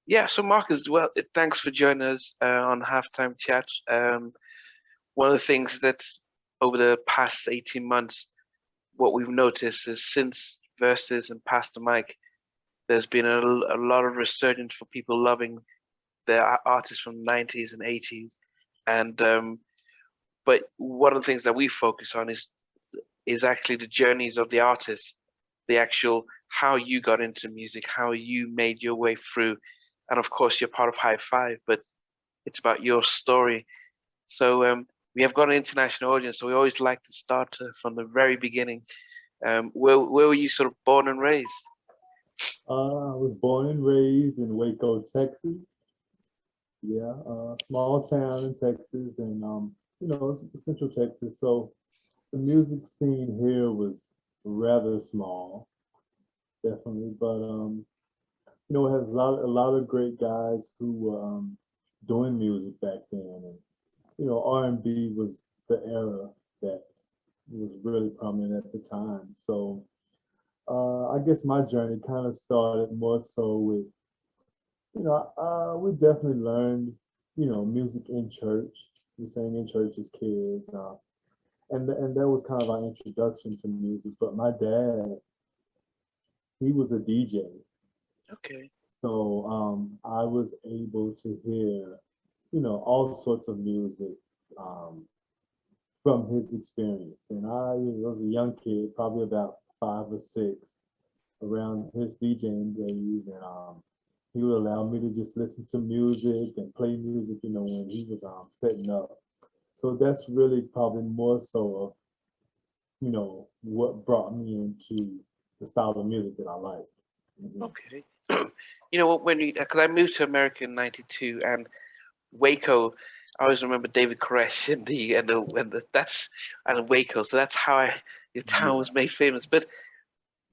Yeah, so Marcus, well, thanks for joining us on Halftime Chat. One of the things that over the past 18 months, what we've noticed is since Versus and Pastor Mike, there's been a lot of resurgence for people loving the artists from the 90s and 80s. And but one of the things that we focus on is actually the journeys of the artists, the actual how you got into music, how you made your way through. And of course, you're part of High Five, but it's about your story. So we have got an international audience, so we always like to start from the very beginning. Where were you sort of born and raised? I was born and raised in Waco, Texas. Yeah, small town in Texas, and it's Central Texas. So the music scene here was rather small, definitely. But it has a lot of great guys who were doing music back then, and R&B was the era that was really prominent at the time. So I guess my journey kind of started more so with we definitely learned, music in church. We sang in church as kids, and that was kind of our introduction to music. But my dad, he was a DJ, Okay. so I was able to hear, all sorts of music from his experience. And I was a young kid, probably about 5 or 6, around his DJing days, and he would allow me to just listen to music and play music, when he was setting up. So that's really probably more so of, what brought me into the style of music that I like. Hmm. Okay. You know what? When you because I moved to America in '92 and Waco, I always remember David Koresh and the that's and Waco. So that's how the town Yeah. was made famous. But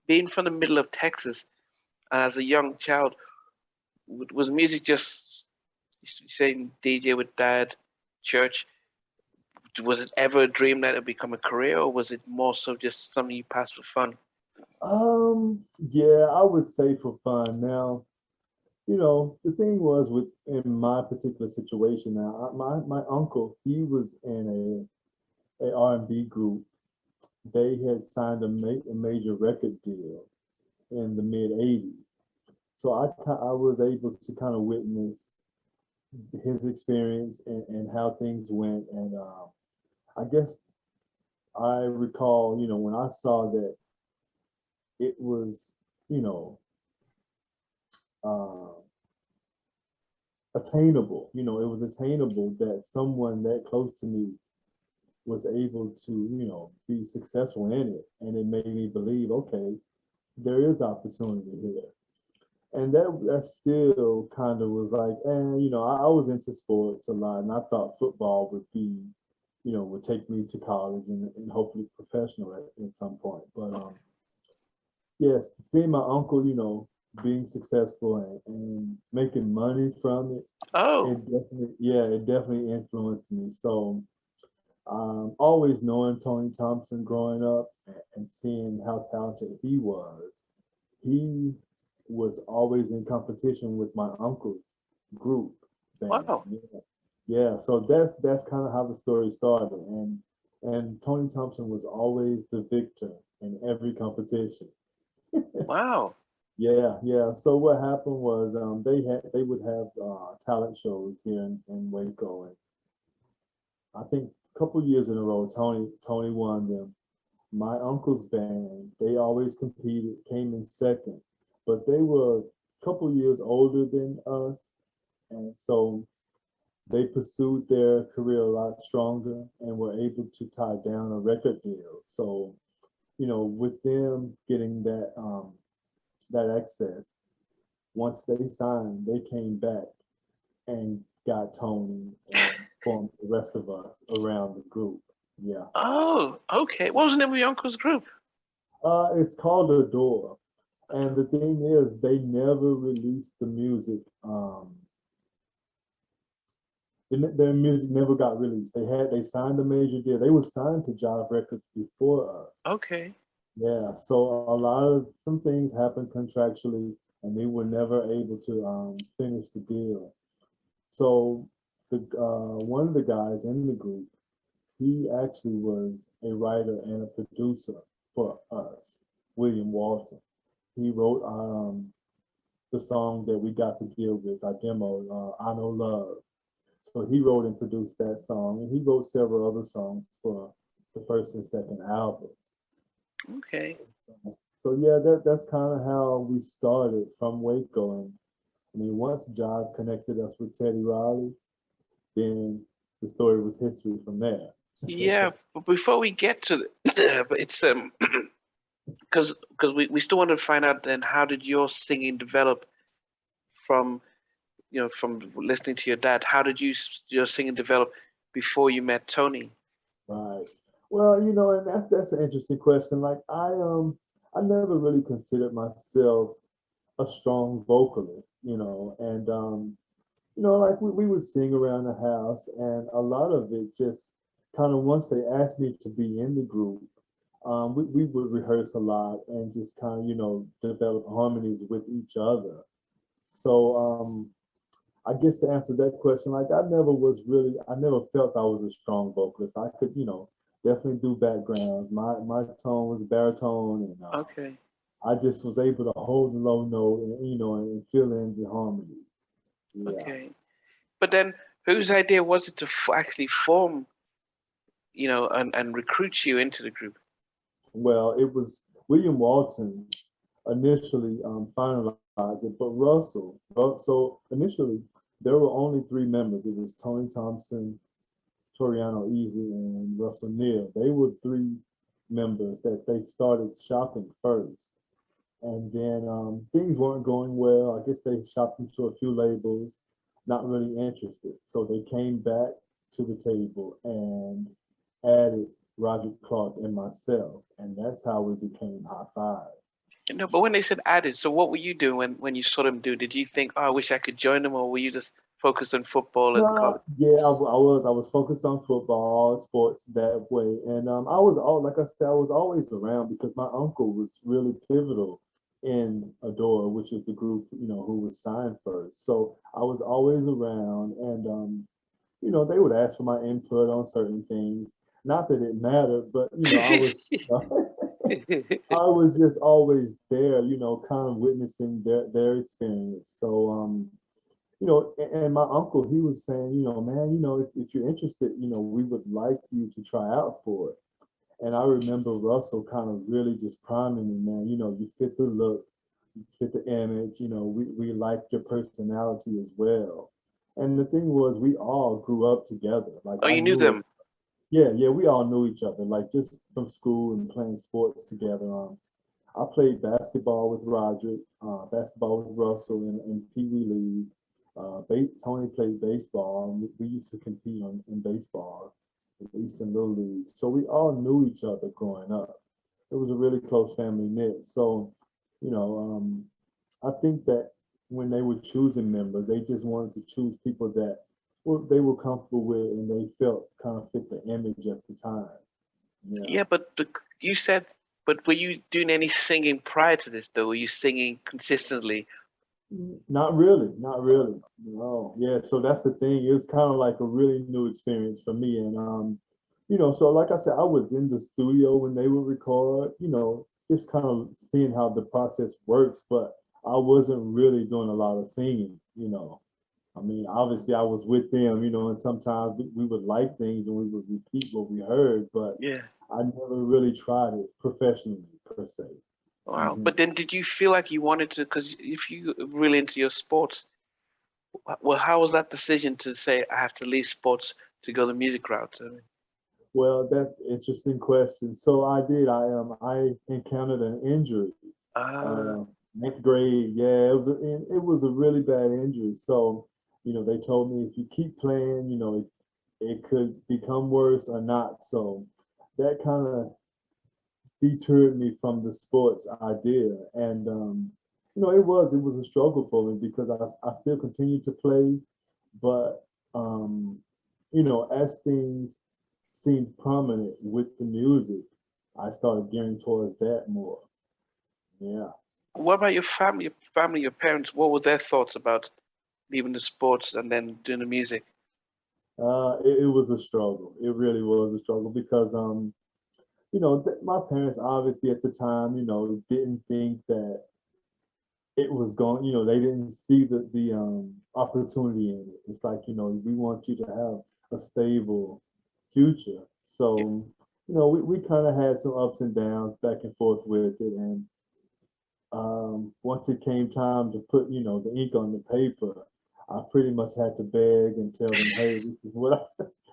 being from the middle of Texas and as a young child, was music just saying DJ with dad, church? Was it ever a dream that it would become a career, or was it more so just something you passed for fun? Yeah, I would say for fun. Now, the thing was with in my particular situation now, my uncle, he was in a R&B group. They had signed a major record deal in the mid '80s. So I was able to kind of witness his experience and how things went. And I guess I recall, when I saw that it was, you know, uh, attainable. It was attainable that someone that close to me was able to, be successful in it. And it made me believe, okay, there is opportunity here. And that still kind of was like, I was into sports a lot, and I thought football would be, would take me to college and hopefully professional at some point. But yes, seeing my uncle, being successful and making money from it, Oh, it definitely influenced me. So always knowing Tony Thompson growing up and seeing how talented he was always in competition with my uncle's group band. wow. Yeah, yeah. So that's kind of how the story started, and Tony Thompson was always the victor in every competition. Wow. Yeah, yeah. So what happened was they would have talent shows here in Waco, and I think a couple years in a row Tony won them. My uncle's band, they always competed, came in second, but they were a couple years older than us, and so they pursued their career a lot stronger and were able to tie down a record deal. So, with them getting that access, once they signed, they came back and got Tony and formed the rest of us around the group. Yeah. Oh, okay. What was the name of your uncle's group? It's called Adore. And the thing is, they never released the music. Their music never got released. They signed a major deal. They were signed to Jive Records before us. Okay. Yeah, so a lot of some things happened contractually. and they were never able to finish the deal. So the one of the guys in the group, he actually was a writer and a producer for us, William Walton. He wrote the song that we got to deal with, our demo, I Know Love. So he wrote and produced that song, and he wrote several other songs for the first and second album. Okay. So yeah, that's kind of how we started from Waco. And I mean, once Jive connected us with Teddy Riley, then the story was history from there. Yeah, but before we get to but it's because we still want to find out then how did your singing develop from from listening to your dad? How did your singing develop before you met Tony? Right. Well, and that's an interesting question. Like I never really considered myself a strong vocalist, and like we would sing around the house, and a lot of it just kind of once they asked me to be in the group, we would rehearse a lot and just kind of develop harmonies with each other. So I guess to answer that question, like I never felt I was a strong vocalist. I could, definitely do backgrounds. My tone was baritone, and Okay. I just was able to hold the low note and and fill in the harmony. Yeah. Okay. But then whose idea was it to actually form, and recruit you into the group? Well, it was William Walton initially finalized it, but so initially there were only three members. It was Tony Thompson, Toriano Easley, and Russell Neal. They were three members that they started shopping first. And then things weren't going well. I guess they shopped into a few labels, not really interested. So they came back to the table and added Roderick Clark and myself. And that's how we became High Five. No, but when they said added, so what were you doing when you saw them do? Did you think, oh, I wish I could join them, or were you just focused on football and college? Yeah, I was focused on football, sports that way, and I was all like I said, I was always around because my uncle was really pivotal in Adore, which is the group who was signed first. So I was always around, and they would ask for my input on certain things. Not that it mattered, but I was I was just always there, kind of witnessing their experience. So and my uncle, he was saying, man, if you're interested, we would like you to try out for it. And I remember Russell kind of really just priming me, man, you fit the look, you fit the image, we liked your personality as well. And the thing was, we all grew up together. Like Oh, I you knew knew, them. yeah, we all knew each other, like just from school and playing sports together. I played basketball with Roderick, basketball with Russell in Pee Wee League. Tony played baseball, and we used to compete in baseball in the Eastern Little League. So we all knew each other growing up. It was a really close family knit. So, you know, I think that when they were choosing members, they just wanted to choose people that they were comfortable with and they felt kind of fit the image at the time. Yeah. Yeah, but you said, but were you doing any singing prior to this, though? Were you singing consistently? Not really, not really. No, yeah. So that's the thing. It was kind of like a really new experience for me, and so like I said, I was in the studio when they would record. Just kind of seeing how the process works, but I wasn't really doing a lot of singing. I mean, obviously I was with them. And sometimes we would like things and we would repeat what we heard, but Yeah. I never really tried it professionally per se. Wow. Hmm. But then did you feel like you wanted to, because if you really into your sports, well, how was that decision to say I have to leave sports to go the music route? I mean, Well, that's an interesting question. So I did. I encountered an injury. ah, Uh, Ninth grade. Yeah, it was a really bad injury. So they told me if you keep playing, it could become worse or not. So that kind of deterred me from the sports idea. And it was a struggle for me because I still continued to play, but as things seemed prominent with the music, I started gearing towards that more. Yeah. What about your family? Your parents. What were their thoughts about leaving the sports and then doing the music? It was a struggle. It really was a struggle because my parents obviously at the time, didn't think that it was going, they didn't see the opportunity in it. It's like, we want you to have a stable future. Yeah. So, we kind of had some ups and downs back and forth with it. And once it came time to put, the ink on the paper, I pretty much had to beg and tell them, hey,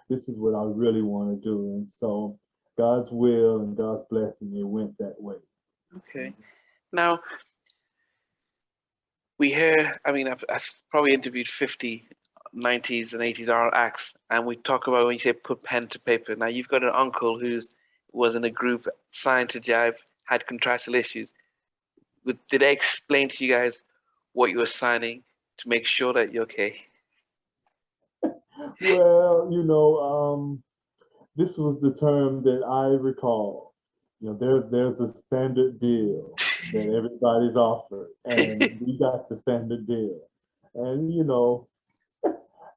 this is what I really want to do. And so God's will and God's blessing, it went that way. Okay. Now we hear. I mean, I've probably interviewed 50 90s and 80s R acts, and we talk about when you say put pen to paper. Now you've got an uncle who was in a group signed to Jive, had contractual issues. Did they explain to you guys what you were signing to make sure that you're okay? Well, this was the term that I recall. There's a standard deal that everybody's offered, and we got the standard deal. And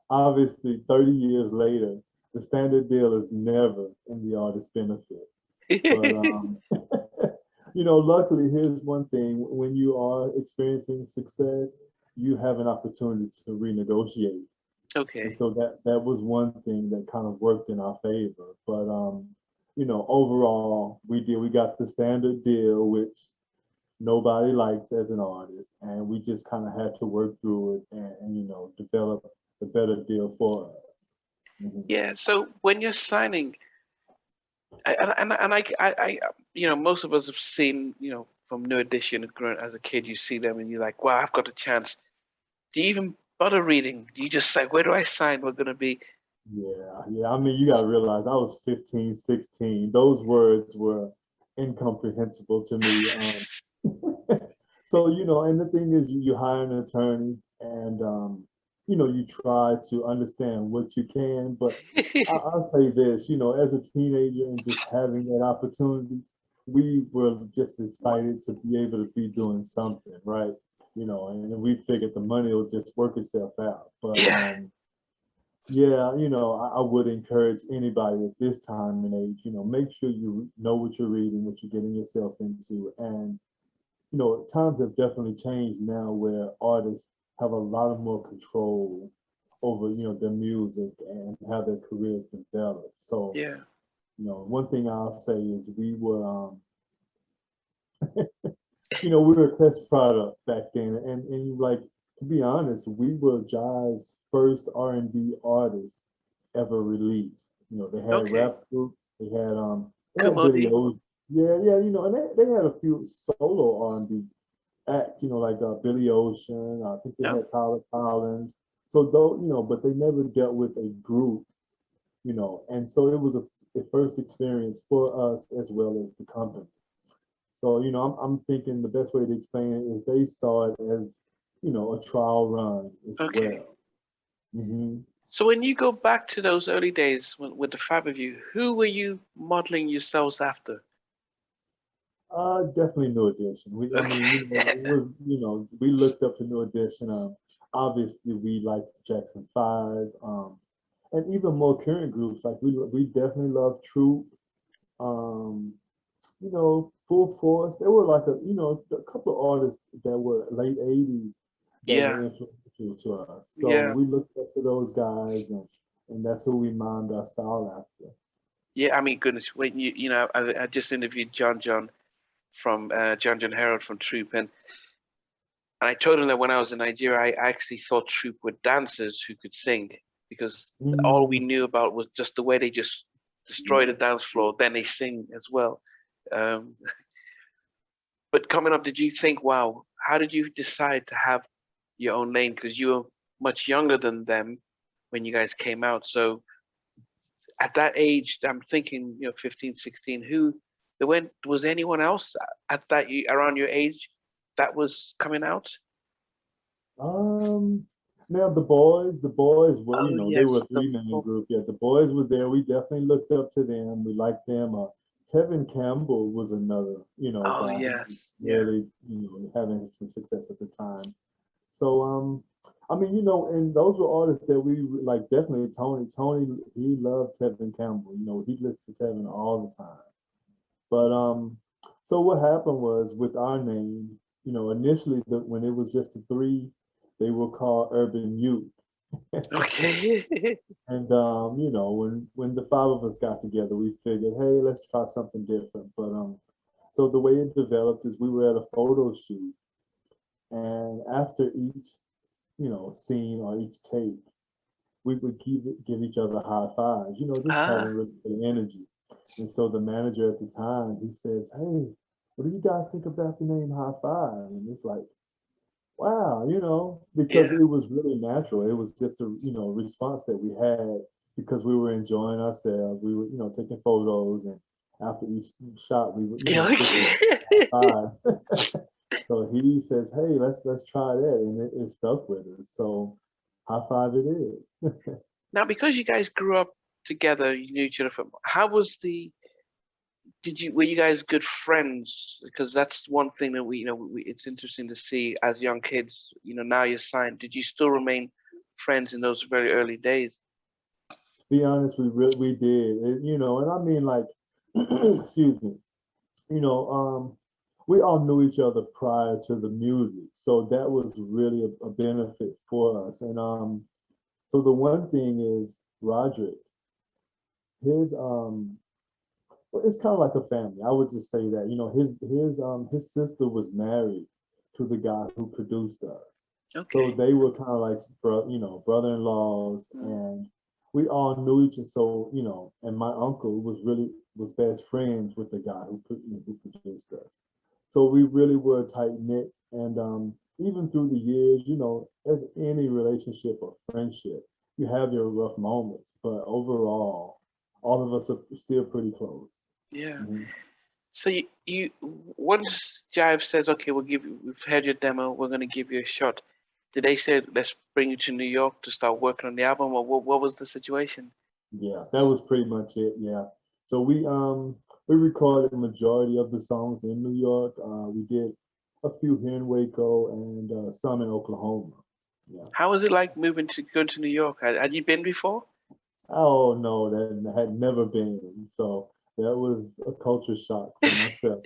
obviously, 30 years later, the standard deal is never in the artist's benefit. But luckily, here's one thing: when you are experiencing success, you have an opportunity to renegotiate. Okay. And so that was one thing that kind of worked in our favor. But overall, we got the standard deal, which nobody likes as an artist, and we just kind of had to work through it and develop a better deal for us. Mm-hmm. Yeah. So when you're signing, most of us have seen, from New Edition as a kid, you see them and you're like, wow, I've got a chance. Do you even bother reading? Do you just say, where do I sign? We're going to be. Yeah. I mean, you got to realize I was 15, 16. Those words were incomprehensible to me. So, and the thing is, you hire an attorney and, you try to understand what you can. But I'll say this, as a teenager and just having that opportunity, we were just excited to be able to be doing something, right? And we figured the money will just work itself out. But I would encourage anybody at this time and age, make sure you know what you're reading, what you're getting yourself into. And, times have definitely changed now where artists have a lot of more control over, their music and how their careers develop. So, one thing I'll say is we were, we were a test product back then. And like, to be honest, we were Jive's first R&B artist ever released. They had rap groups, they had videos. Yeah, and they had a few solo R&B acts, like Billy Ocean. I think they had Tyler Collins. So though, but they never dealt with a group, and so it was a first experience for us as well as the company. So, I'm thinking the best way to explain it is they saw it as, a trial run as well. Mm-hmm. So when you go back to those early days with the five of you, who were you modeling yourselves after? Definitely New Edition. I mean, it was, we looked up to New Edition. Obviously, we liked Jackson 5, and even more current groups. Like we definitely love Troop. Full Force. There were like a couple of artists that were late 80s that were influential to us. So we looked up to those guys, and that's who we modeled our style after. Yeah, I mean, goodness, when I just interviewed John from John Herald from Troop, and I told him that when I was in Nigeria, I actually thought Troop were dancers who could sing, because all we knew about was just the way they just destroy the dance floor. Then they sing as well. But coming up, did you think, wow, how did you decide to have your own lane? Because you were much younger than them when you guys came out. So at that age, I'm thinking, 15, 16, was anyone else at that around your age that was coming out? Now the boys were, they were a three-man group. Yeah, the boys were there. We definitely looked up to them. We liked them. Tevin Campbell was another, Oh guy who was yes, yeah. really, having some success at the time. So, I mean, and those were artists that we like. Definitely Tony. Tony, he loved Tevin Campbell. He listened to Tevin all the time. But so what happened was with our name, initially when it was just the three, they were called Urban Youth. Okay. And when the five of us got together, we figured, hey, let's try something different. But so the way it developed is we were at a photo shoot, and after each, scene or each take, we would give each other high fives, just having Ah, really good energy. And so the manager at the time, he says, hey, what do you guys think about the name High Five? And it's like, wow, because yeah. it was really natural. It was just a, response that we had because we were enjoying ourselves. We were, taking photos, and after each shot, we would, Yeah, give each okay. other high fives. So he says, hey, let's try that. And it stuck with us. So high five it is. Now, because you guys grew up together, you knew each other from. How was the? Were you guys good friends? Because that's one thing that it's interesting to see as young kids. Now you're signed. Did you still remain friends in those very early days? Be honest, we did. And I mean like, excuse me, you know, we all knew each other prior to the music, so that was really a benefit for us. And so the one thing is Roderick, his well, it's kind of like a family. I would just say that, his sister was married to the guy who produced us. So Okay. they were kind of like, brother-in-laws, and we all knew each other. So, and my uncle was best friends with the guy who produced us. So we really were tight knit. And even through the years, as any relationship or friendship, you have your rough moments, but overall, all of us are still pretty close. Yeah. Mhm. So you once Jive says, okay, we've heard your demo, we're gonna give you a shot. Did they say let's bring you to New York to start working on the album, or what was the situation? Yeah, that was pretty much it. Yeah. So we recorded the majority of the songs in New York. We did a few here in Waco and some in Oklahoma. Yeah. How was it like moving to go to New York? Had you been before? Oh no, that had never been. So that was a culture shock for myself.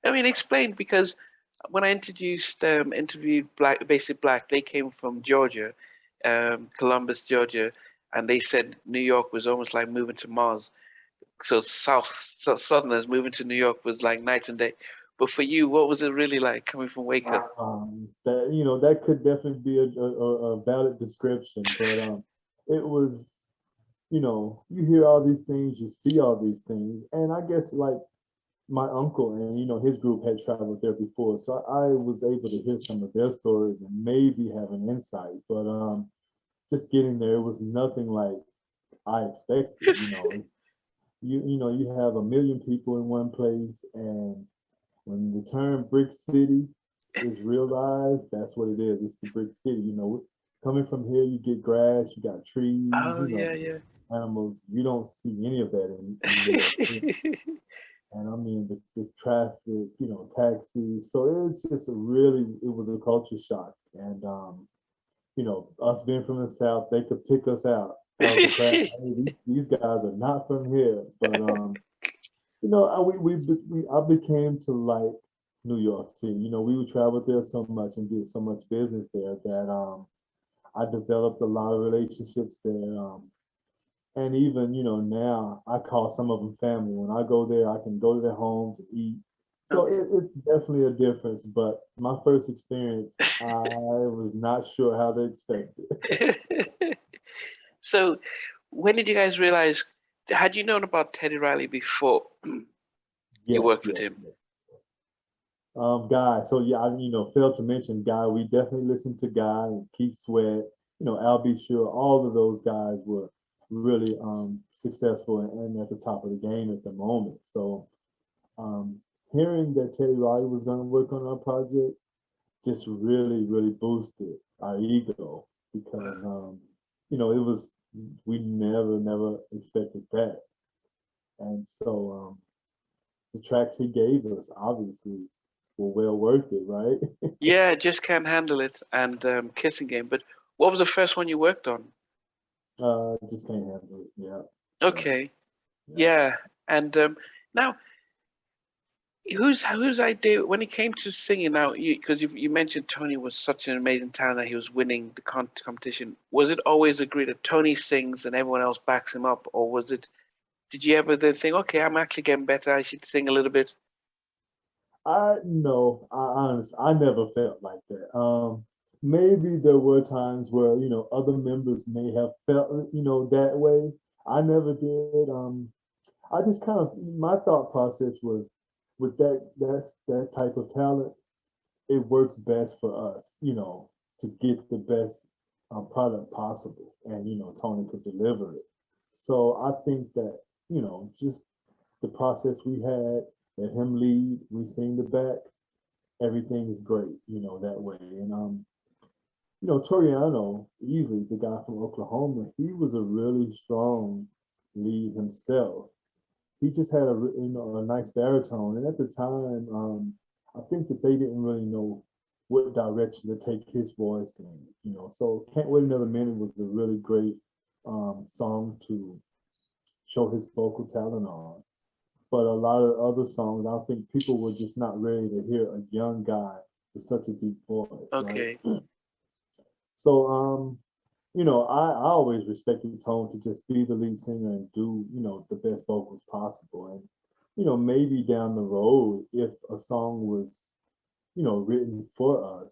I mean, explain because when I interviewed Basic Black, they came from Georgia, Columbus, Georgia, and they said New York was almost like moving to Mars. So Southerners moving to New York was like night and day. But for you, what was it really like coming from Waco? That could definitely be a valid description, but it was, you hear all these things, you see all these things, and I guess like my uncle and his group had traveled there before, so I was able to hear some of their stories and maybe have an insight. But just getting there, it was nothing like I expected. You have a million people in one place, and when the term brick city is realized, that's what it is. It's the brick city. Coming from here, you get grass, you got trees, Oh yeah, yeah. animals. You don't see any of that in New York City. And I mean the traffic, taxis. So it was a culture shock. And us being from the South, they could pick us out off the crowd. Hey, these guys are not from here. But I became to like New York City. We would travel there so much and did so much business there that I developed a lot of relationships there. And even, now I call some of them family. When I go there, I can go to their homes and eat. So Okay. it's definitely a difference. But my first experience, I was not sure how to expect it. So, when did you guys realize? Had you known about Teddy Riley before you Yes, worked with yes, him? yes. Guy. So yeah, I failed to mention Guy. We definitely listened to Guy and Keith Sweat. Al B. Sure. All of those guys were really successful and at the top of the game at the moment. So um, hearing that Teddy Riley was going to work on our project just really, really boosted our ego because it was we never expected that. And so the tracks he gave us obviously were well worth it, right? Yeah, just can't handle it and Kissing Game. But what was the first one you worked on? Just can't handle it. Yeah, yeah, Okay, yeah. yeah. And now, whose idea when it came to singing? Now, because you mentioned Tony was such an amazing talent that he was winning the competition. Was it always agreed that Tony sings and everyone else backs him up, or was it? Did you ever then think, okay, I'm actually getting better. I should sing a little bit? I no, I honestly, I never felt like that. Maybe there were times where other members may have felt that way. I never did. I just kind of my thought process was with that type of talent, it works best for us, to get the best product possible, and Tony could deliver it. So I think that just the process we had, let him lead, we sing the backs, everything is great, that way. And Toriano Easley, the guy from Oklahoma, he was a really strong lead himself. He just had a nice baritone, and at the time, I think that they didn't really know what direction to take his voice in. So "Can't Wait Another Minute" was a really great song to show his vocal talent on. But a lot of other songs, I think people were just not ready to hear a young guy with such a deep voice, right? Okay. So, I always respected Tone to just be the lead singer and do, the best vocals possible. And, maybe down the road, if a song was, written for us,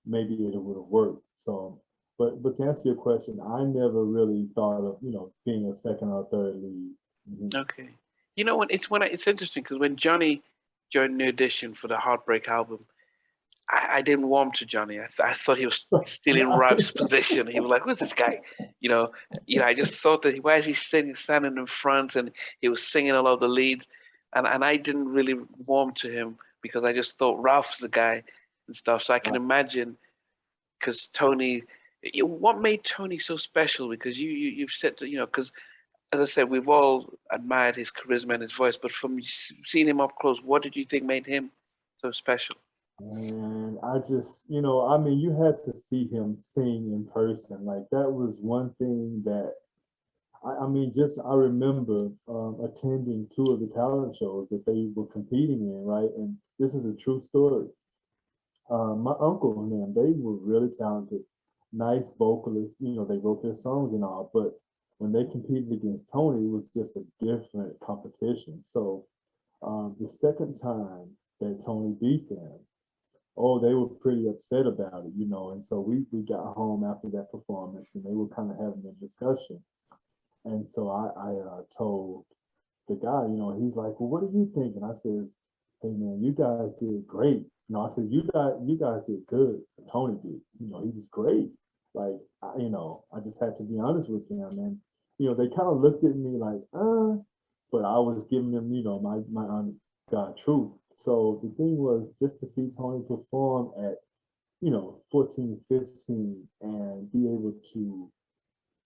maybe it would have worked. So, but to answer your question, I never really thought of, being a second or third lead. Mhm. Okay. You know it's interesting because when Johnny joined New Edition for the Heartbreak album, I didn't warm to Johnny. I thought he was stealing Ralph's position. He was like, "Who's this guy?" You know, I just thought that why is he standing in front and he was singing all of the leads, and I didn't really warm to him because I just thought Ralph's the guy and stuff. So I can imagine because Tony, what made Tony so special? Because you've said because as I said, we've all admired his charisma and his voice, but from seeing him up close, what did you think made him so special? And I just, I mean, you had to see him sing in person. Like that was one thing that I mean, just I remember attending two of the talent shows that they were competing in, right? And this is a true story. My uncle and them, they were really talented, nice vocalists. They wrote their songs and all, but when they competed against Tony, it was just a different competition. So the second time that Tony beat them, oh, they were pretty upset about it. And so we got home after that performance, and they were kind of having a discussion. And so I told the guy, he's like, well, what do you think? And I said, hey man, you guys did great. I said, you guys did good. Tony did. He was great. Like, I just had to be honest with him. And, they kind of looked at me like, but I was giving them, my honest God truth. So the thing was just to see Tony perform at, 14, 15 and be able to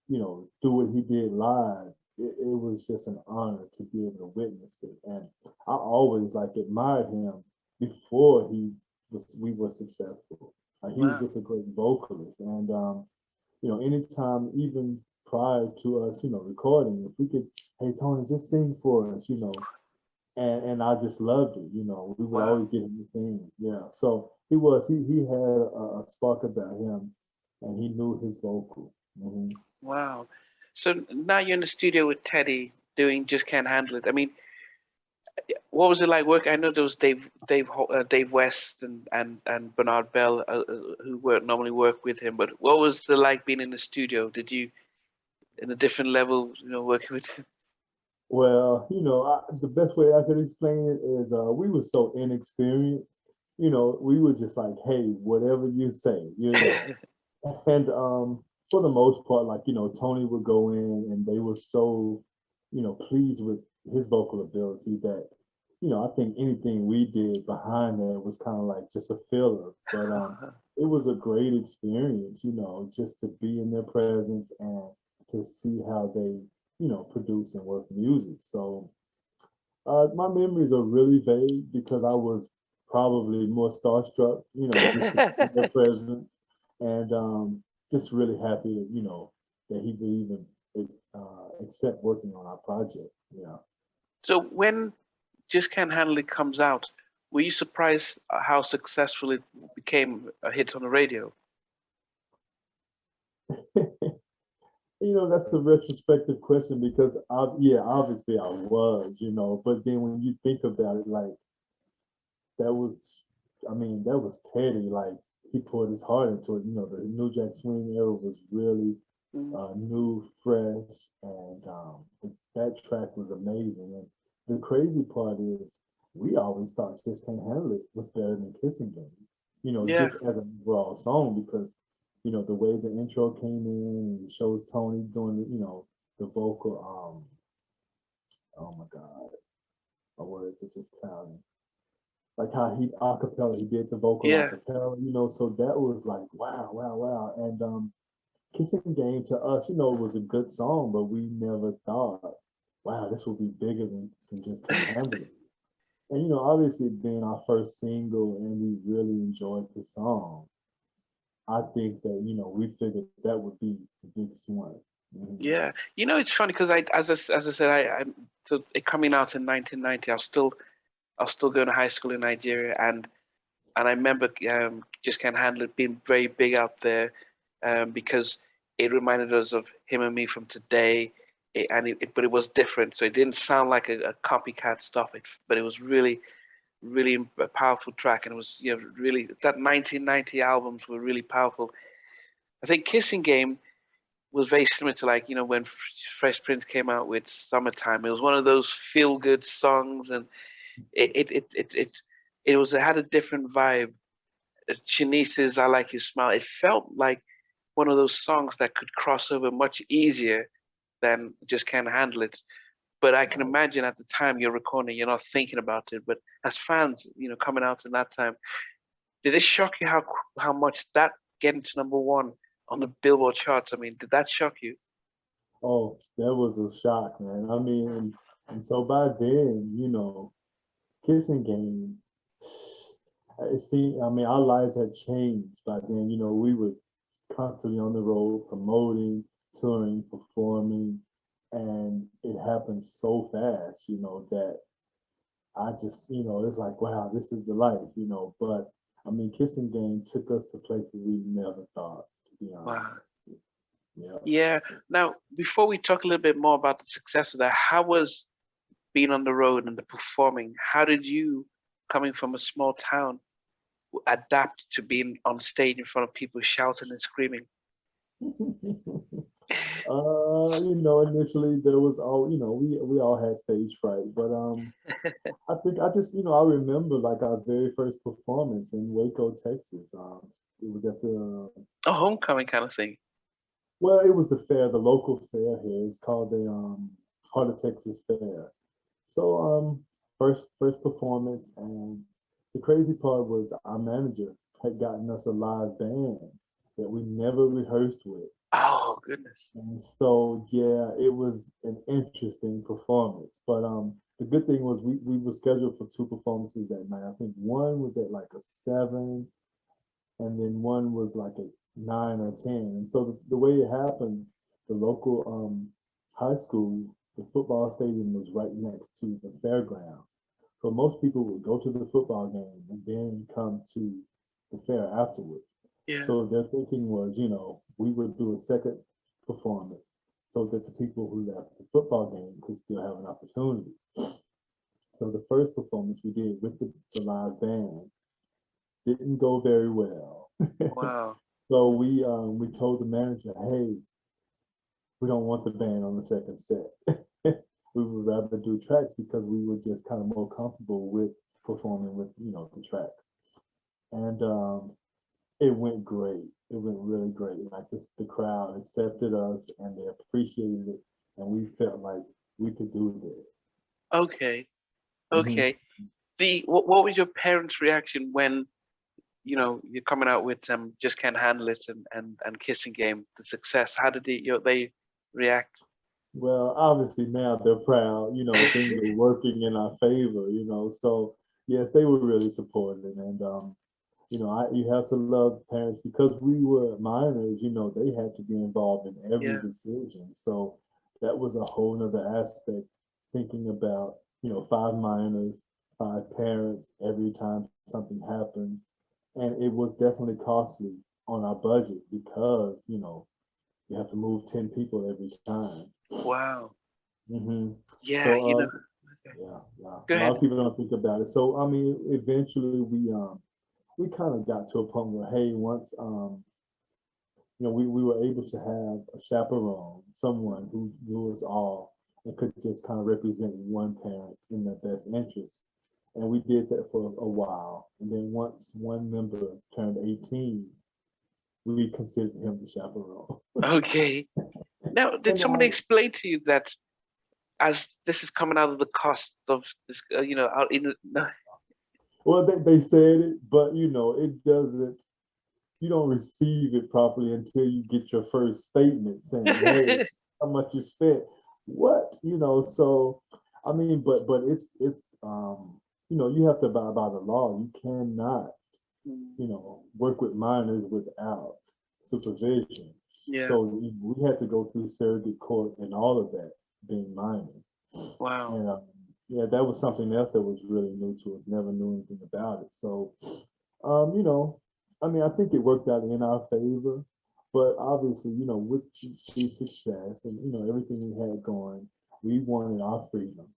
do what he did live, it was just an honor to be able to witness it. And I always like admired him before we were successful. He was Wow. just a great vocalist. And anytime, even prior to us, recording, if we could, hey Tony, just sing for us, and I just loved it. We would Wow. always get him to sing. Yeah. So he had a spark about him, and he knew his vocal. Hmm. Wow. So now you're in the studio with Teddy doing Just Can't Handle It. I mean, what was it like work? I know there was Dave West and Bernard Bell who normally work with him, but what was it like being in the studio? Did you in a different level, working with him? Well, the best way I could explain it is we were so inexperienced. We were just like, hey, whatever you say, And for the most part, like, Tony would go in and they were so, pleased with his vocal ability that, I think anything we did behind that was kind of like just a filler. But it was a great experience, just to be in their presence and to see how they, produce and work music. So My memories are really vague because I was probably more starstruck, just to see their presence, and just really happy, that he would even accept working on our project. Yeah. So when Just Can't Handle It comes out, were you surprised how successful it became a hit on the radio? That's a retrospective question because yeah, obviously I was, but then when you think about it, like that was, that was Teddy. Like he poured his heart into it. The New Jack Swing era was really Mm. new, fresh, and that track was amazing. And the crazy part is, we always thought Just Can't Handle It was better than Kissing Game. Yeah, Just as an overall song because the way the intro came in and it shows Tony doing the vocal. Oh my God, my words are just clouding. Like how he acapella, he did the vocal yeah. acapella, so that was like wow, wow, wow. And Kissing Game to us, was a good song, but we never thought, wow, this will be bigger than Just Can't Handle It. And obviously being our first single and we really enjoyed the song, I think that we figured that would be the biggest one. Mhm. Yeah, it's funny because as I said, so it coming out in 1990. I was still going to high school in Nigeria, and I remember Just Can't Handle It being very big out there, because it reminded us of Him and Me from today, but it was different. So it didn't sound like a copycat stuff. But it was really, really a powerful track, and it was really that 1990 albums were really powerful. I think Kissing Game was very similar to like when Fresh Prince came out with Summertime. It was one of those feel good songs, and it had a different vibe. Shanice's "I Like Your Smile." It felt like one of those songs that could cross over much easier than Just Can't Handle It. But I can imagine at the time you're recording, you're not thinking about it. But as fans, coming out in that time, did it shock you how much that getting to number one on the Billboard charts? I mean, did that shock you? Oh, that was a shock, man. And so by then, Kissing Game, it seemed, our lives had changed by then. We were constantly on the road, promoting, touring, performing, and it happened so fast, that I just, it's like, wow, this is the life. But Kissing Game took us to places we never thought, to be honest. Wow. Yeah. Yeah. Now, before we talk a little bit more about the success of that, how was being on the road and the performing? How did you, coming from a small town, adapt to being on stage in front of people shouting and screaming? Initially there was all, we all had stage fright, but I think I just, I remember like our very first performance in Waco, Texas. It was at the A homecoming kind of thing. well, it was the fair, the local fair here. It's called the Heart of Texas Fair. So first performance, and the crazy part was our manager had gotten us a live band that we never rehearsed with. Oh goodness. And so yeah, it was an interesting performance. But the good thing was we were scheduled for two performances that night. I think one was at like a 7, and then one was like a 9 or 10. And so the way it happened, the local high school, the football stadium was right next to the fairground. So most people would go to the football game and then come to the fair afterwards. Yeah. So their thinking was, we would do a second performance so that the people who left the football game could still have an opportunity. So the first performance we did with the live band didn't go very well. Wow. So we told the manager, hey, we don't want the band on the second set. We would rather do tracks because we were just kind of more comfortable with performing with the tracks. And it went great. It went really great. Like the crowd accepted us and they appreciated it, and we felt like we could do this. Okay. Hmm. Okay. What was your parents' reaction when you're coming out with Just Can't Handle It and Kissing Game, the success? How did they react? Well, obviously now they're proud, things are working in our favor, so yes, they were really supportive. And, you have to love parents because we were minors, they had to be involved in every Yeah, decision. So that was a whole nother aspect, thinking about, five minors, five parents every time something happens. And it was definitely costly on our budget because, you have to move 10 people every time. wow. hmm Yeah, So, okay. yeah, yeah. Go A lot ahead. of people don't think about it. So, I mean, eventually we kind of got to a point where, hey, once we were able to have a chaperone, someone who knew us all and could just kind of represent one parent in their best interest. And we did that for a while. And then once one member turned 18, we considered him the chaperone. Okay. Now, did And somebody explain to you that as this is coming out of the cost of this, out in no, well, they said it, but it doesn't, you don't receive it properly until you get your first statement saying, "Hey, how much you spent?" What So, I mean, but you have to abide by the law. You cannot work with minors without supervision. yeah, So we had to go through surrogate court and all of that, being minors. wow. And yeah, that was something else that was really new to us. Never knew anything about it. So um, you know, I mean, I think it worked out in our favor, but obviously, with the success and everything we had going, we wanted our freedom.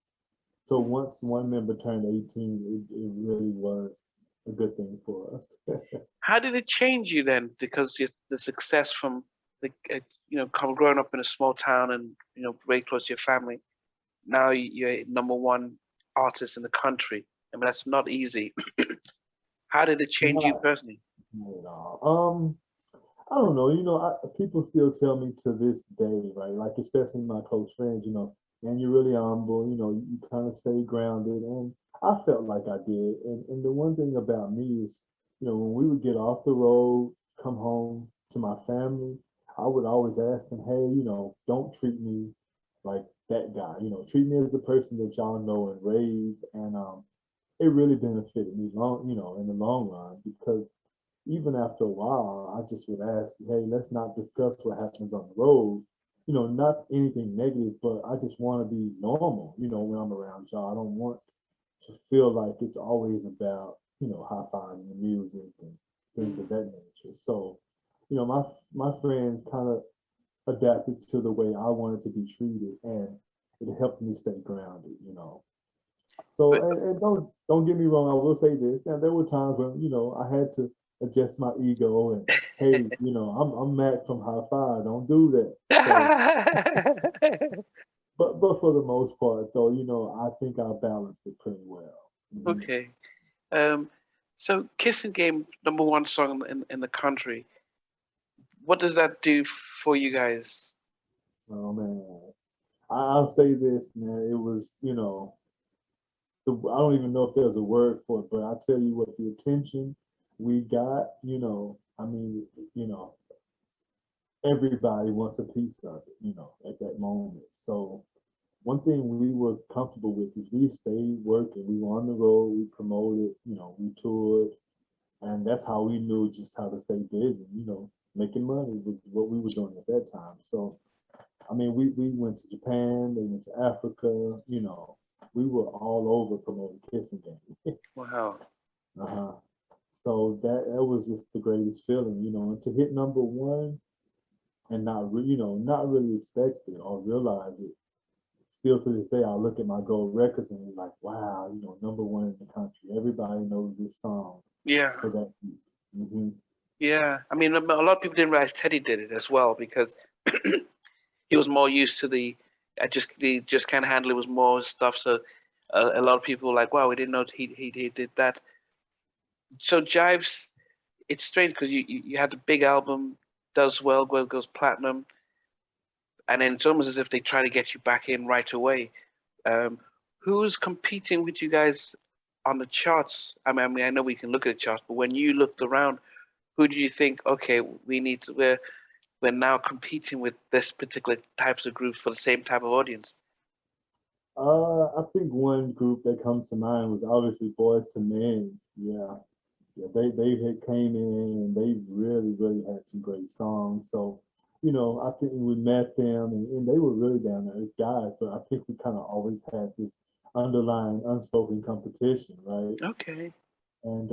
So once one member turned 18, it really was a good thing for us. How did it change you then? Because the success from the growing up in a small town and very close to your family. Now you're number one artist in the country. I mean, that's not easy. How did it change you Not, personally? not at all. I don't know. People still tell me to this day, right? Like especially my close friends, and you're really humble. You kind of stay grounded, and I felt like I did. And the one thing about me is, when we would get off the road, come home to my family, I would always ask them, hey, don't treat me like that guy. Treat me as the person that y'all know and raised. And it really benefited me in the long run because even after a while, I just would ask, hey, let's not discuss what happens on the road. Not anything negative, but I just want to be normal, when I'm around y'all. I don't want to feel like it's always about, high fiving the music and things of Mm, that nature. So, my friends kind of adapted to the way I wanted to be treated and it helped me stay grounded. So but and don't get me wrong, I will say this. Now there were times when, I had to adjust my ego and hey, I'm Mac from High Five, don't do that. So but for the most part though, I think I balanced it pretty well. Mhm. okay. Um, so Kissing Game, number one song in the country. What does that do for you guys? Oh man. I'll say this, man. It was, I don't even know if there's a word for it, but I tell you what, the attention we got, I mean, you know, everybody wants a piece of it, at that moment. So one thing we were comfortable with is we stayed working. We were on the road, we promoted, we toured, and that's how we knew just how to stay busy. Making money was what we were doing at that time. So I mean, we went to Japan, they went to Africa, we were all over promoting Kissing Game. Wow. uh-huh. So that was just the greatest feeling, and to hit number one and not really expect it or realize it. Still to this day, I look at my gold records and be like, wow, number one in the country. Everybody knows this song Yeah. for that week. Yeah. I mean, a lot of people didn't realize Teddy did it as well because he was more used to just can't handle it was more stuff. So a lot of people were like, wow, we didn't know he did that. So Jives, it's strange because you had the big album does well, goes platinum, and then it's almost as if they try to get you back in right away. Um, who's competing with you guys on the charts? I know we can look at the charts, but when you looked around, who do you think? Okay, we need to. when now competing with this particular types of groups for the same type of audience? I think one group that comes to mind was obviously Boys to Men. Yeah, yeah, they had came in and they really had some great songs. So, I think we met them and they were really down there as guys, but I think we kind of always had this underlying unspoken competition, right? Okay. And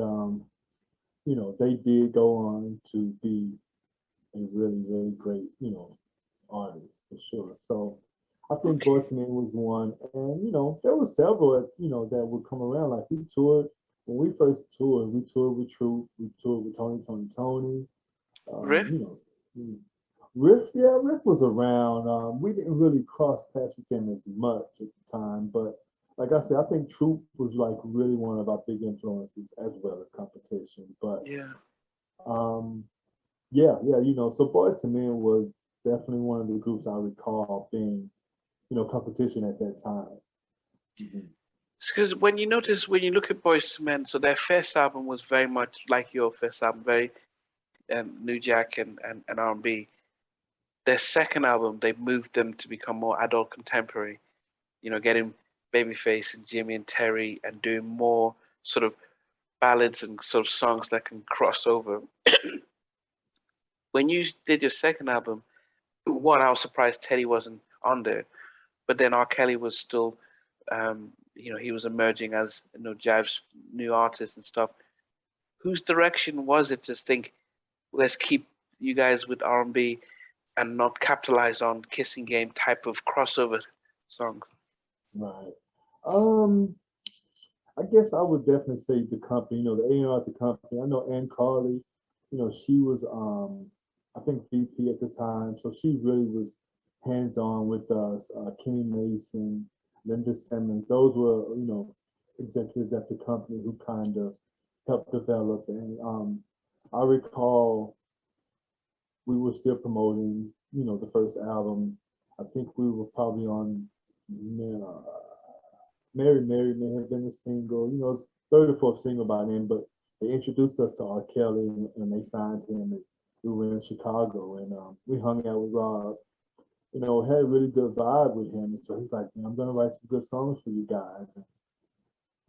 they did go on to be a really great, artist for sure. So I think Okay. Boyz II Men was one, and there were several, that would come around. Like we toured when we first toured. We toured with Troop. We toured with Tony. Riff? Mm, Riff, yeah, Riff was around. We didn't really cross paths with them as much at the time, but like I said, I think Troop was like really one of our big influences as well as competition. But Yeah. um, yeah, so Boyz II Men was definitely one of the groups I recall being, competition at that time. Mhm. Because when you look at Boyz II Men, so their first album was very much like your first album, very New Jack and R&B. Their second album, they moved them to become more adult contemporary. Getting Babyface and Jimmy and Terry and doing more sort of ballads and sort of songs that can cross over. When you did your second album, one, I was surprised Teddy wasn't on there, but then R. Kelly was still, he was emerging as Jive's new artist and stuff. Whose direction was it to think, let's keep you guys with R&B and not capitalize on Kissing Game type of crossover songs? Right. Um, I guess I would definitely say the company, the A&R at the company. I know Ann Carly, she was I think VP at the time, so she really was hands-on with us. Kenny Mason, Linda Simmons, those were, executives at the company who kind of helped develop. And I recall we were still promoting, the first album. I think we were probably on Mary Mary may have been a single, it's third or fourth single by then, but they introduced us to R. Kelly and they signed him. And we were in Chicago and we hung out with Rob, had a really good vibe with him. And so he's like, I'm going to write some good songs for you guys. And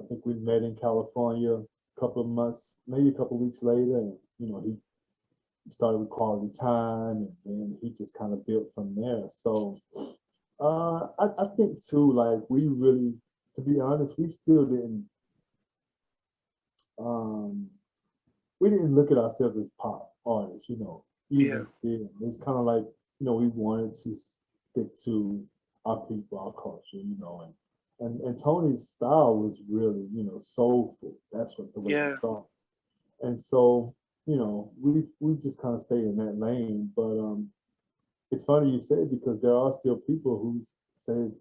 I think we met in California a couple of months, maybe a couple of weeks later. And, he started with Quality Time and then he just kind of built from there. So I think too, like we really, to be honest, um, we didn't look at ourselves as pop artists, Yeah. even still. It's kind of like, we wanted to stick to our people, our culture, and Tony's style was really, soulful. That's what the way we Yeah. saw it. And so, we just kind of stayed in that lane. But it's funny you say it because there are still people who says,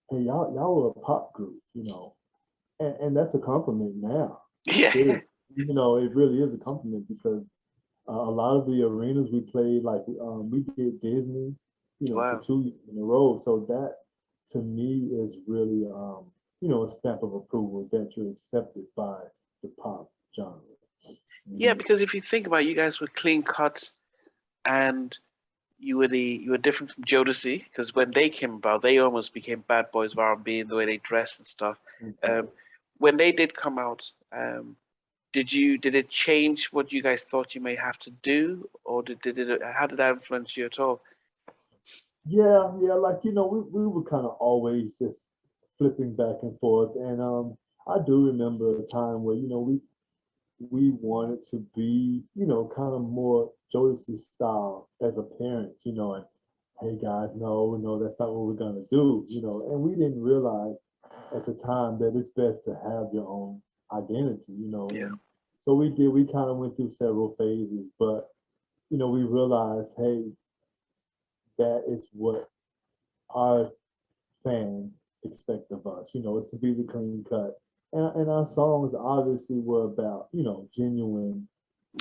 hey, y'all are a pop group, and that's a compliment now. Yeah. It, it really is a compliment because a lot of the arenas we played, like we did Disney, for Wow. 2 years in a row. So that to me is really, a stamp of approval that you're accepted by the pop genre. Yeah, Mhm. because if you think about it, you guys were clean cut and you were different from Jodeci because when they came about, they almost became bad boys of R&B in the way they dressed and stuff. Um, Mhm. when they did come out, did it change what you guys thought you may have to do, or did it? How did that influence you at all? Yeah, like we were kind of always just flipping back and forth, and I do remember a time where we wanted to be kind of more Jodeci style as a parent, and hey guys, no, that's not what we're gonna do, and we didn't realize at the time that it's best to have your own identity, Yeah. and so we kind of went through several phases, but we realized, hey, that is what our fans expect of us. Is to be the clean cut. And our songs obviously were about, genuine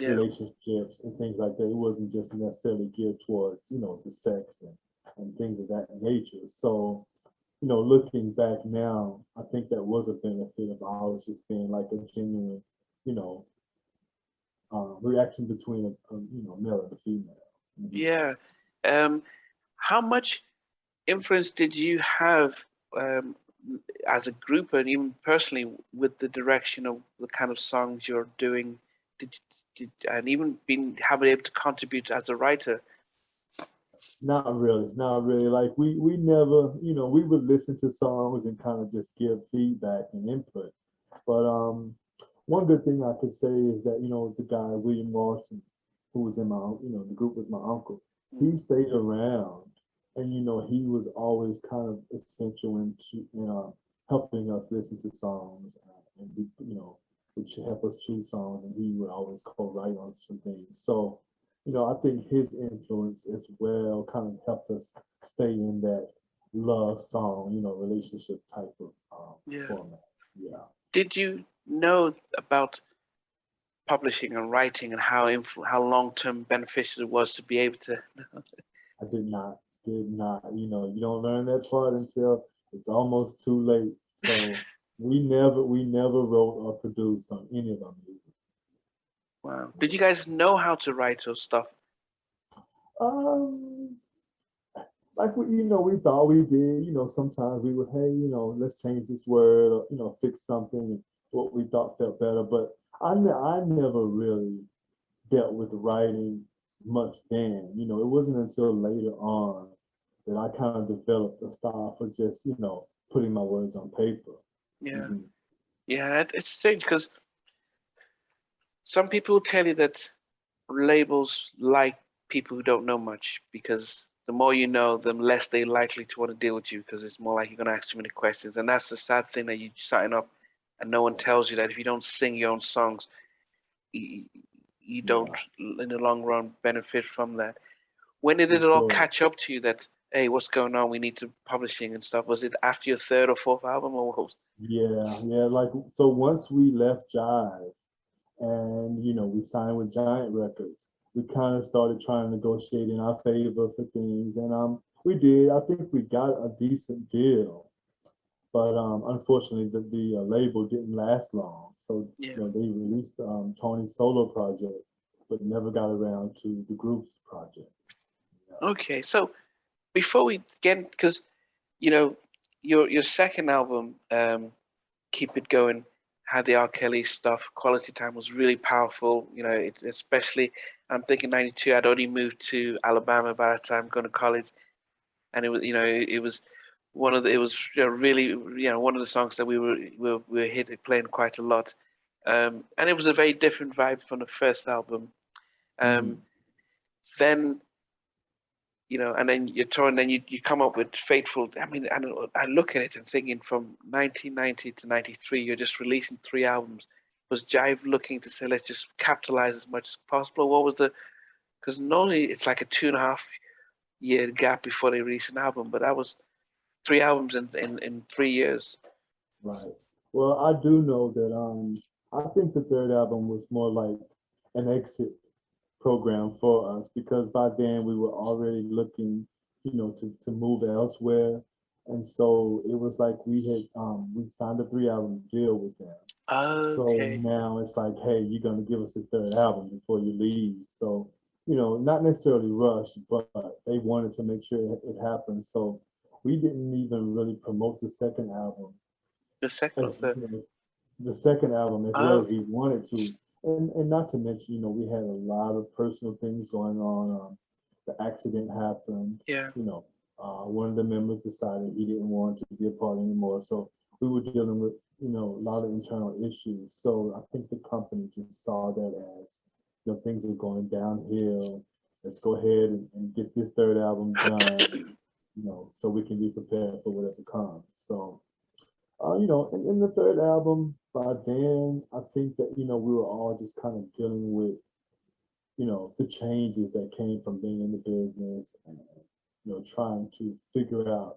Yeah. relationships and things like that. It wasn't just necessarily geared towards, the sex and things of that nature. So, looking back now, I think that was a benefit of ours just being like a genuine, you know, reaction between a male and a female. Mhm. Yeah. How much influence did you have um, as a group and even personally with the direction of the kind of songs you're doing? And even having able to contribute as a writer? Not really, not really. Like we never, we would listen to songs and kind of just give feedback and input. But one good thing I could say is that, the guy William Lawson, who was in my, the group was my uncle. He stayed around, and he was always kind of essential in helping us listen to songs, and which help us choose songs, and he would always co-write on some things. So I think his influence as well kind of helped us stay in that love song, relationship type of Yeah. format. Yeah. Did you know about publishing and writing and how long-term beneficial it was to be able to? I did not. You don't learn that part until it's almost too late. So we never wrote or produced on any of our music. Wow. Did you guys know how to write or stuff? Um, like we thought we did. Sometimes we would, hey, let's change this word, or fix something what we thought felt better. But I never really dealt with writing much then. It wasn't until later on that I kind of developed a style for just, putting my words on paper. Yeah. Mhm. Yeah, it's strange because some people tell you that labels like people who don't know much because the more you know, the less they're likely to want to deal with you because it's more like you're going to ask too many questions. And that's the sad thing that you sign up and no one tells you that if you don't sing your own songs, you, you don't, in the long run, benefit from that. When did it all catch up to you that, hey, what's going on? We need to publishing and stuff. Was it after your third or fourth album or what was? Yeah. Like, so once we left Jive and, we signed with Giant Records, we kind of started trying to negotiate in our favor for things. And we did. I think we got a decent deal. But unfortunately, the label didn't last long. So Yeah. they released Tony's solo project, but never got around to the group's project. Yeah. Okay, so before we get, because you know your second album, Keep It Going, had the R. Kelly stuff. Quality Time was really powerful. Especially I'm thinking '92. I'd already moved to Alabama by that time, going to college, and it was one of the it was really one of the songs that we were playing quite a lot, and it was a very different vibe from the first album. Um, then and then you're touring, then you come up with Faithful. I mean, I look at it and thinking from 1990 to 93, you're just releasing 3 albums. Was Jive looking to say, let's just capitalize as much as possible? What was because normally it's like a 2.5 year gap before they release an album, but that was 3 albums in 3 years. Right. Well, I do know that I think the third album was more like an exit program for us because by then we were already looking, to move elsewhere. And so it was like we signed a 3 album deal with them. So Okay. now it's like, hey, you're gonna give us a third album before you leave. So, not necessarily rushed, but they wanted to make sure it happened. So we didn't even really promote the second album The second or as third? the second album as well Oh, as we wanted to. And not to mention, we had a lot of personal things going on. The accident happened. yeah. One of the members decided he didn't want to be a part anymore. So we were dealing with, a lot of internal issues. So I think the company just saw that as, things are going downhill. Let's go ahead and get this third album done, so we can be prepared for whatever comes. So in the third album, by then, I think that, we were all just kind of dealing with, the changes that came from being in the business and, trying to figure out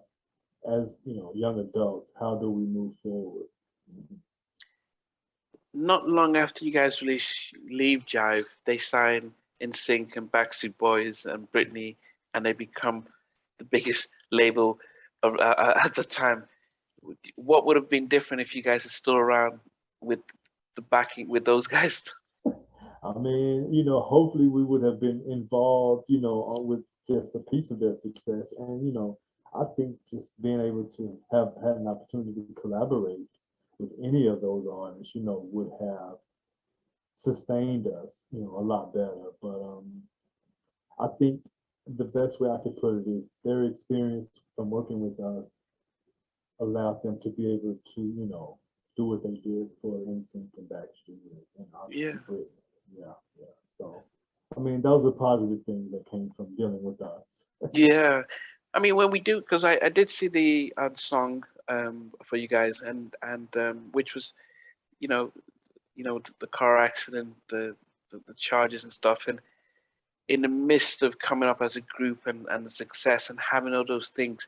as, young adults, how do we move forward? Not long after you guys leave Jive, they sign NSYNC and Backstreet Boys and Britney, and they become the biggest label at the time. What would have been different if you guys are still around with the backing with those guys? I mean, hopefully we would have been involved, with just a piece of their success. And, I think just being able to have had an opportunity to collaborate with any of those artists, would have sustained us, a lot better. But I think the best way I could put it is their experience from working with us allowed them to be able to, do what they did for NSYNC and Backstreet and Yeah. obviously Britney. Yeah, yeah. So, I mean, those are positive things that came from dealing with us. Yeah. I mean, when we do, because I did see the song for you guys, and which was, you know, the car accident, the charges and stuff, and in the midst of coming up as a group and the success and having all those things,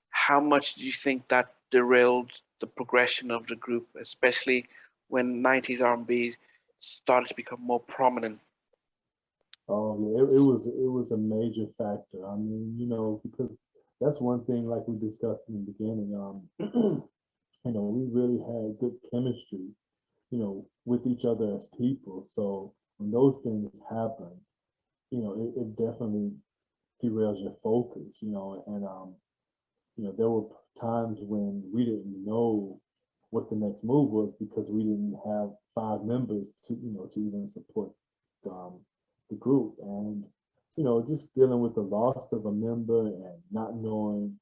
how much do you think that derailed the progression of the group, especially when 90s R&B started to become more prominent? Oh yeah, it was a major factor. I mean, because that's one thing like we discussed in the beginning. We really had good chemistry, with each other as people. So when those things happen, it definitely derails your focus, and there were times when we didn't know what the next move was because we didn't have five members to even support um, the group. And, just dealing with the loss of a member and not knowing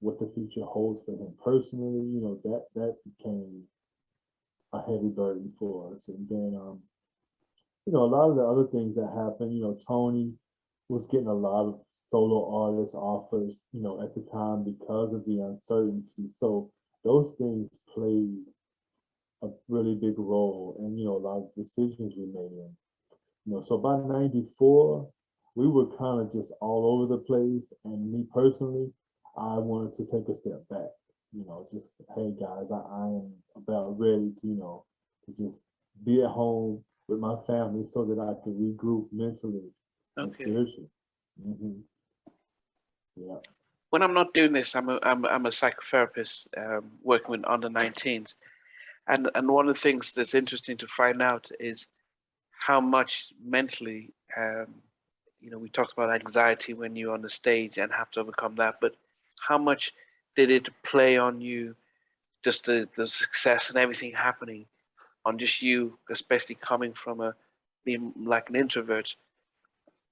what the future holds for him personally, that became a heavy burden for us. And then, a lot of the other things that happened, Tony was getting a lot of solo artist offers, at the time because of the uncertainty. So those things played a really big role in, a lot of decisions we made. So by 94, we were kind of just all over the place. And me personally, I wanted to take a step back, just, hey guys, I am about ready to, to just be at home with my family so that I could regroup mentally and Okay. spiritually. Yeah. When I'm not doing this, I'm a psychotherapist working with under 19s, and one of the things that's interesting to find out is how much mentally, we talked about anxiety when you're on the stage and have to overcome that, but how much did it play on you, just the success and everything happening on just you, especially coming from being like an introvert?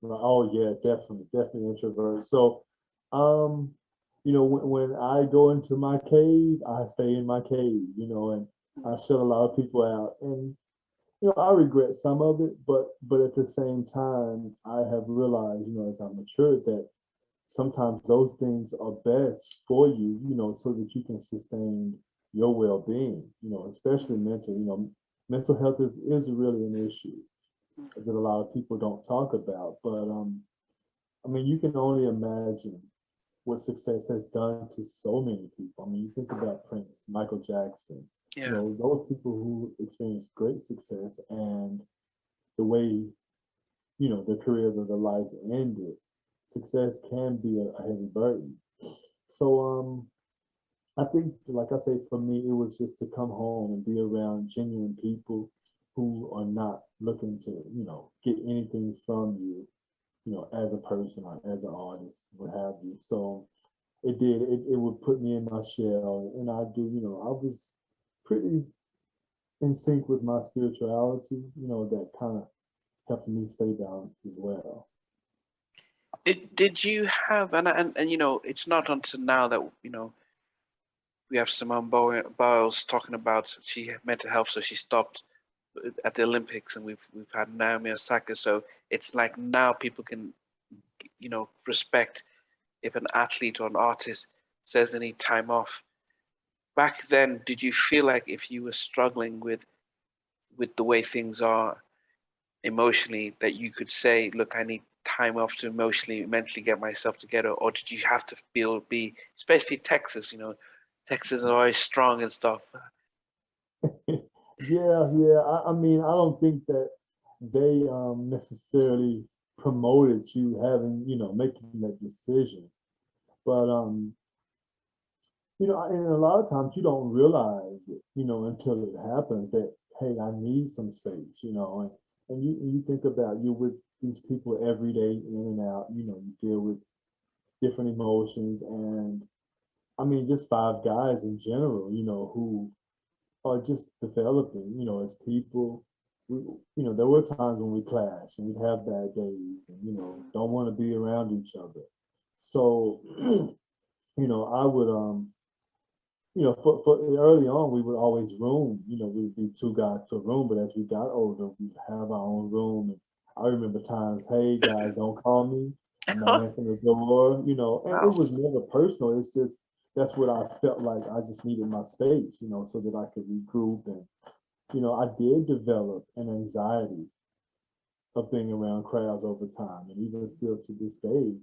Oh yeah, definitely introvert. So, when I go into my cave, I stay in my cave, and I shut a lot of people out. And I regret some of it, but at the same time, I have realized, as I matured, that sometimes those things are best for you, so that you can sustain your well-being, especially mental. Mental health is really an issue that a lot of people don't talk about. But I mean, you can only imagine what success has done to so many people. I mean, you think about Prince, Michael Jackson, Yeah. those people who experienced great success and the way, their careers or their lives ended, success can be a heavy burden. So I think, like I say, for me, it was just to come home and be around genuine people who are not looking to, get anything from you, as a person or as an artist, what have you. So it would put me in my shell, and I do, I was pretty in sync with my spirituality, that kind of helped me stay balanced as well. Did you have, and it's not until now that we have Simone Biles talking about she had mental health, so she stopped at the Olympics, and we've had Naomi Osaka. So it's like now people can respect if an athlete or an artist says they need time off. Back then, did you feel like if you were struggling with the way things are emotionally, that you could say, look, I need time off to emotionally, mentally get myself together? Or did you have to especially Texas, Texas is always strong and stuff? Yeah. I mean, I don't think that they necessarily promoted you having, making that decision. But and a lot of times you don't realize it, until it happens that, hey, I need some space, and you think about you're with these people every day in and out. You deal with different emotions, and I mean, just five guys in general. Who are just developing. As people. There were times when we clashed and we'd have bad days, and don't want to be around each other. So, I would for early on, we would always room. We'd be two guys to a room, but as we got older, we'd have our own room. And I remember times, hey guys, don't call me. I'm not answering the door. And it Wow. was never personal. It's just that's what I felt like. I just needed my space, so that I could regroup. And I did develop an anxiety of being around crowds over time, and even still to this day,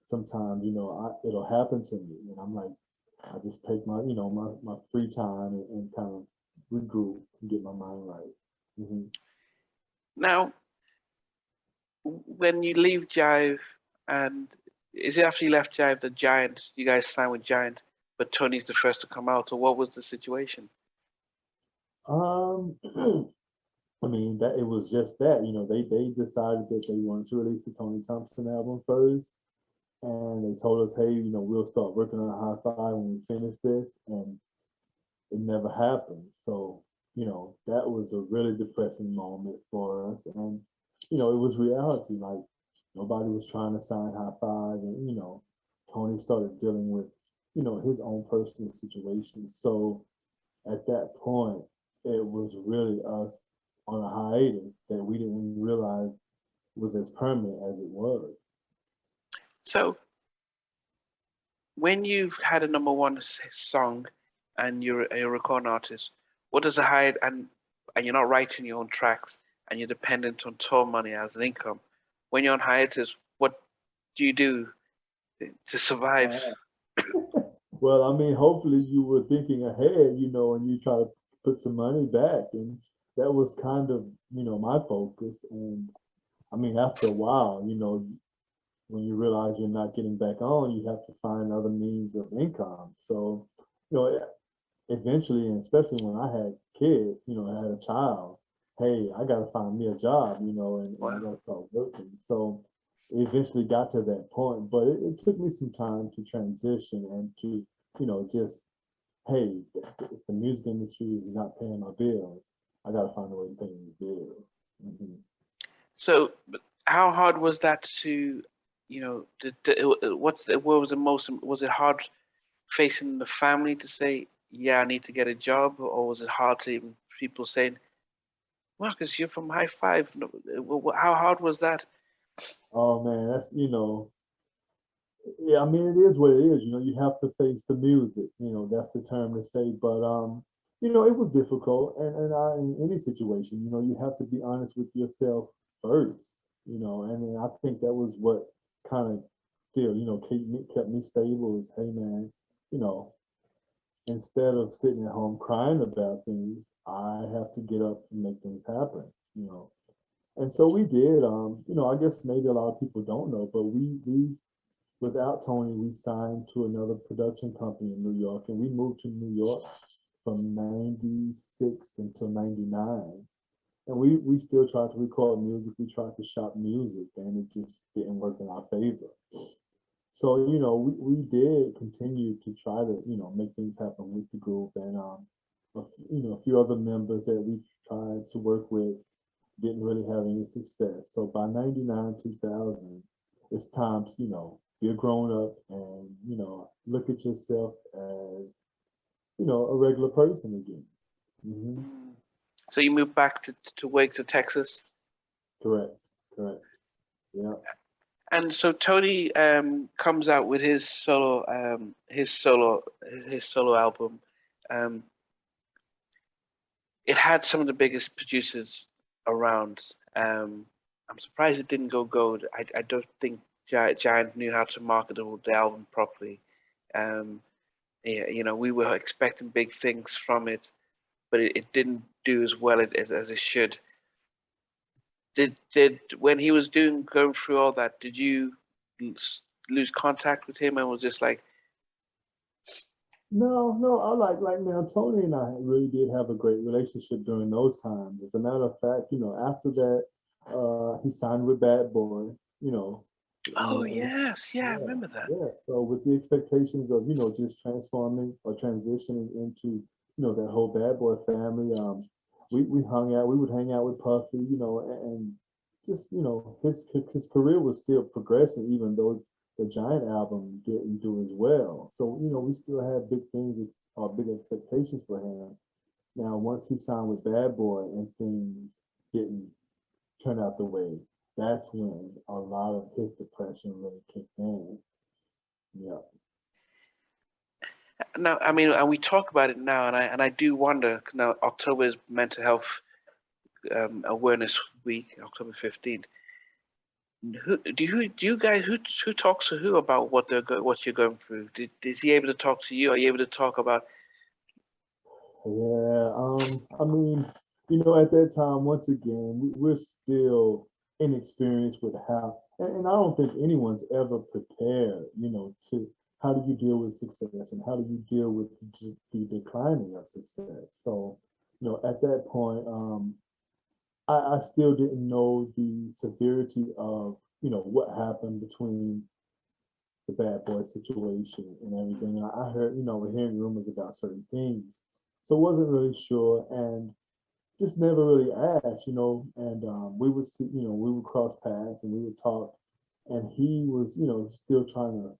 sometimes it'll happen to me, and I'm like, I just take my my free time and kind of regroup and get my mind right. Hmm. Now, when you leave Jive, and is it after you left Jive that Giant, you guys signed with Giant, but Tony's the first to come out, or what was the situation? Um, I mean that it was just that they decided that they wanted to release the Tony Thompson album first, and they told us, hey, we'll start working on a high five when we finish this, and it never happened. So, that was a really depressing moment for us. And, it was reality. Like nobody was trying to sign high five. And, Tony started dealing with, his own personal situations. So at that point, it was really us on a hiatus that we didn't realize was as permanent as it was. So, when you've had a number one song and you're a recording artist, what does a hide and you're not writing your own tracks and you're dependent on tour money as an income? When you're on hiatus, what do you do to survive? Uh, Well, I mean, hopefully you were thinking ahead, and you try to put some money back. And that was kind of, my focus. And I mean, after a while, when you realize you're not getting back on, you have to find other means of income. So, eventually, and especially when I had kids, I had a child, hey, I got to find me a job, and I Wow. got to start working. So it eventually got to that point, but it took me some time to transition and to, just, hey, if the music industry is not paying my bills, I got to find a way to pay these bills. Hmm. So, how hard was that to, what was the most, was it hard facing the family to say, yeah, I need to get a job, or was it hard to even people saying, Marcus, you're from High Five? How hard was that? Oh man, that's, yeah, I mean, it is what it is. You have to face the music. That's the term to say. But it was difficult, in any situation, you have to be honest with yourself first. And then I think that was what kind of still, kept me stable. Is, hey man, you know, instead of sitting at home crying about things, I have to get up and make things happen. You know, and so we did. I guess maybe a lot of people don't know, but we without Tony, we signed to another production company in New York, and we moved to New York from '96 until '99. And we still tried to record music. We tried to shop music, and it just didn't work in our favor. So, we did continue to try to, make things happen with the group, and a few other members that we tried to work with didn't really have any success. So by '99, 2000, it's time to, be a grown up and, look at yourself as, a regular person again. Hmm. Mm. So you moved back to Wake to Texas, Correct. Correct. Yeah. and so Tony comes out with his solo album. Um, it had some of the biggest producers around. I'm surprised it didn't go gold. I don't think Giant knew how to market the album properly. Um, yeah, we were expecting big things from it, but it didn't do as well as it should. Did when he was going through all that, did you lose contact with him and was just like, No, no, I like now Tony and I really did have a great relationship during those times. As a matter of fact, after that, He signed with Bad Boy, Oh and yes, yeah, I yeah, remember that. yeah. So with the expectations of, just transforming or transitioning into, that whole Bad Boy family, we hung out, we would hang out with Puffy, and just, his career was still progressing, even though the Giant album didn't do as well. So, we still had big things or big expectations for him. Now, once he signed with Bad Boy and things didn't turn out the way, that's when a lot of his depression really kicked in. Yeah. Now, I mean, and we talk about it now, and I do wonder. Now, October is Mental Health Awareness Week, October 15th. Do you guys who talks to who about what you're going through? Is he able to talk to you? Are you able to talk about? Yeah, I mean, at that time, once again, we're still inexperienced with how, and I don't think anyone's ever prepared, to how do you deal with success and how do you deal with the declining of success. So, at that point, I still didn't know the severity of, what happened between the Bad Boy situation and everything. And I heard, we're hearing rumors about certain things. So wasn't really sure and just never really asked, and we would see, we would cross paths and we would talk. And he was, still trying to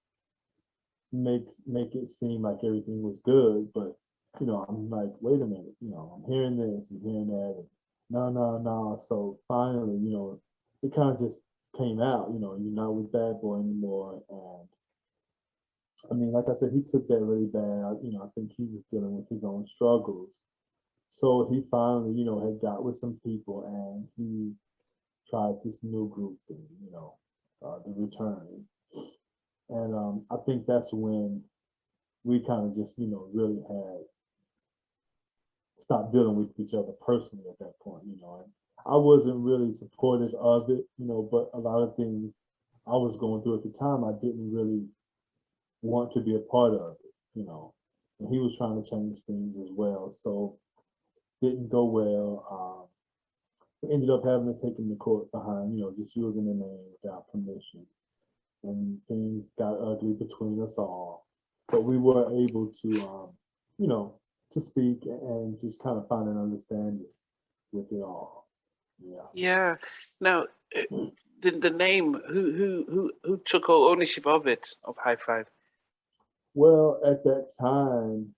make it seem like everything was good. But, I'm like, wait a minute, I'm hearing this and hearing that. And no, no, no. So finally, it kind of just came out, you're not with Bad Boy anymore. And I mean, like I said, he took that really bad. I think he was dealing with his own struggles. So he finally, had got with some people and he tried this new group thing, the return. And I think that's when we kind of just, really had stopped dealing with each other personally at that point, And I wasn't really supportive of it, but a lot of things I was going through at the time, I didn't really want to be a part of it, And he was trying to change things as well. So didn't go well. We ended up having to take him to court behind, just using the name without permission. And things got ugly between us all. But we were able to, you know, to speak and just kind of find an understanding with it all. Yeah. Yeah. Now, the name who took ownership of it of High Five? Well, at that time,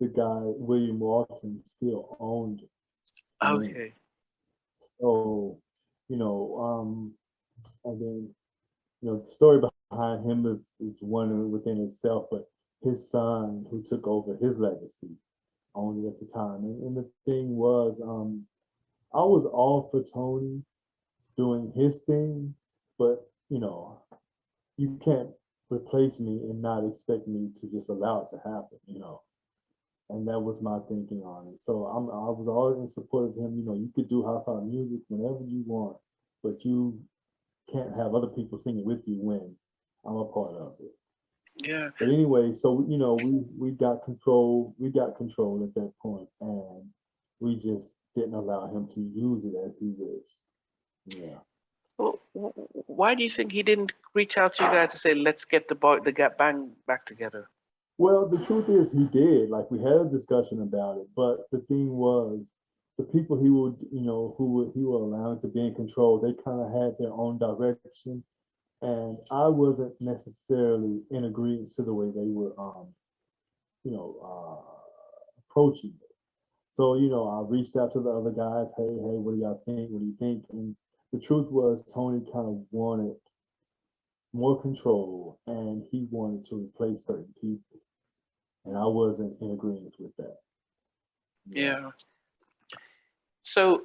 the guy, William Walton, still owned the name. Okay. So, and then, the story behind him is one within itself, but his son, who took over his legacy, owned it at the time. And the thing was, I was all for Tony doing his thing, but, you can't replace me and not expect me to just allow it to happen. And that was my thinking on it. So I was always in support of him. You could do high five music whenever you want, but you can't have other people singing with you when I'm a part of it. Yeah. But anyway, so we got control. We got control at that point, and we just didn't allow him to use it as he wished. Yeah. Well, why do you think he didn't reach out to you guys to say, let's get the Gap Bang back together? Well, the truth is, he did. Like we had a discussion about it, but the thing was, the people he would, he would allow to be in control. They kind of had their own direction, and I wasn't necessarily in agreement to the way they were, approaching it. So, I reached out to the other guys. Hey, what do y'all think? What do you think? And the truth was, Tony kind of wanted more control, and he wanted to replace certain people, and I wasn't in agreement with that. Yeah. Yeah. So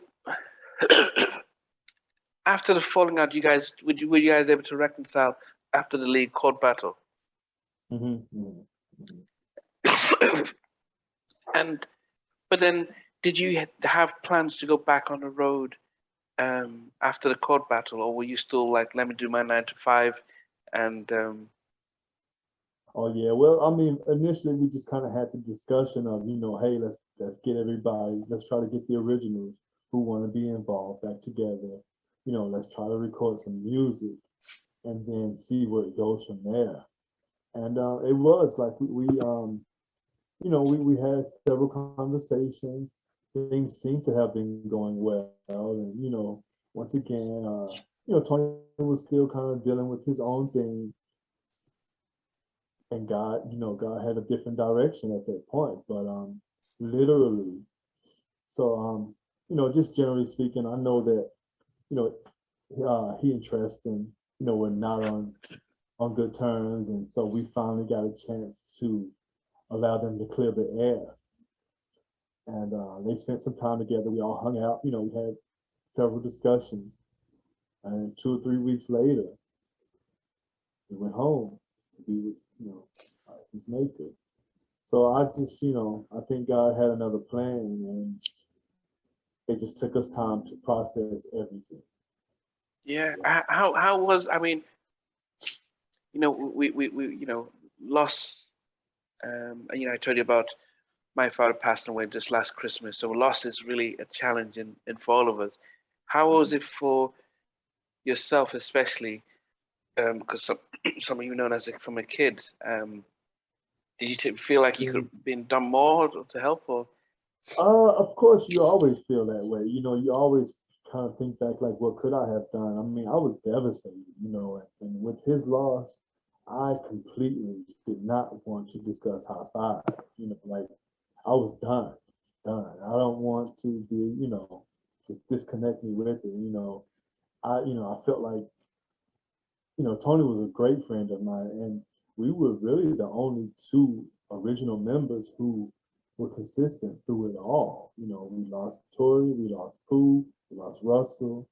after the falling out, you guys were you guys able to reconcile after the league court battle? Mm-hmm, mm-hmm, mm-hmm. And but then, did you have plans to go back on the road after the court battle, or were you still like, let me do my 9 to 5, and Oh yeah. Well, I mean, initially we just kind of had the discussion of, hey, let's get everybody, let's try to get the originals who want to be involved back together. Let's try to record some music and then see where it goes from there. And it was like we had several conversations. Things seemed to have been going well, and once again, Tony was still kind of dealing with his own thing, and God had a different direction at that point. But literally, so just generally speaking, I know that you know he and Tristan, were not on good terms, and so we finally got a chance to allow them to clear the air. And they spent some time together. We all hung out. We had several discussions, and 2 or 3 weeks later, we went home to be with his maker. So I just, I think God had another plan, and it just took us time to process everything. Yeah. How was, I mean, we lost, I told you about my father passing away just last Christmas. So loss is really a challenge in for all of us. How was it for yourself, especially? Because some of you known as from a kid, did you feel like you could have been done more to help, or? Of course, you always feel that way. You always kind of think back, like, what could I have done? I mean, I was devastated, and with his loss, I completely did not want to discuss high five. Like, I was done. I don't want to be, just disconnect me with it. I felt like, Tony was a great friend of mine, and we were really the only two original members who were consistent through it all. We lost Tori, we lost Pooh, we lost Russell.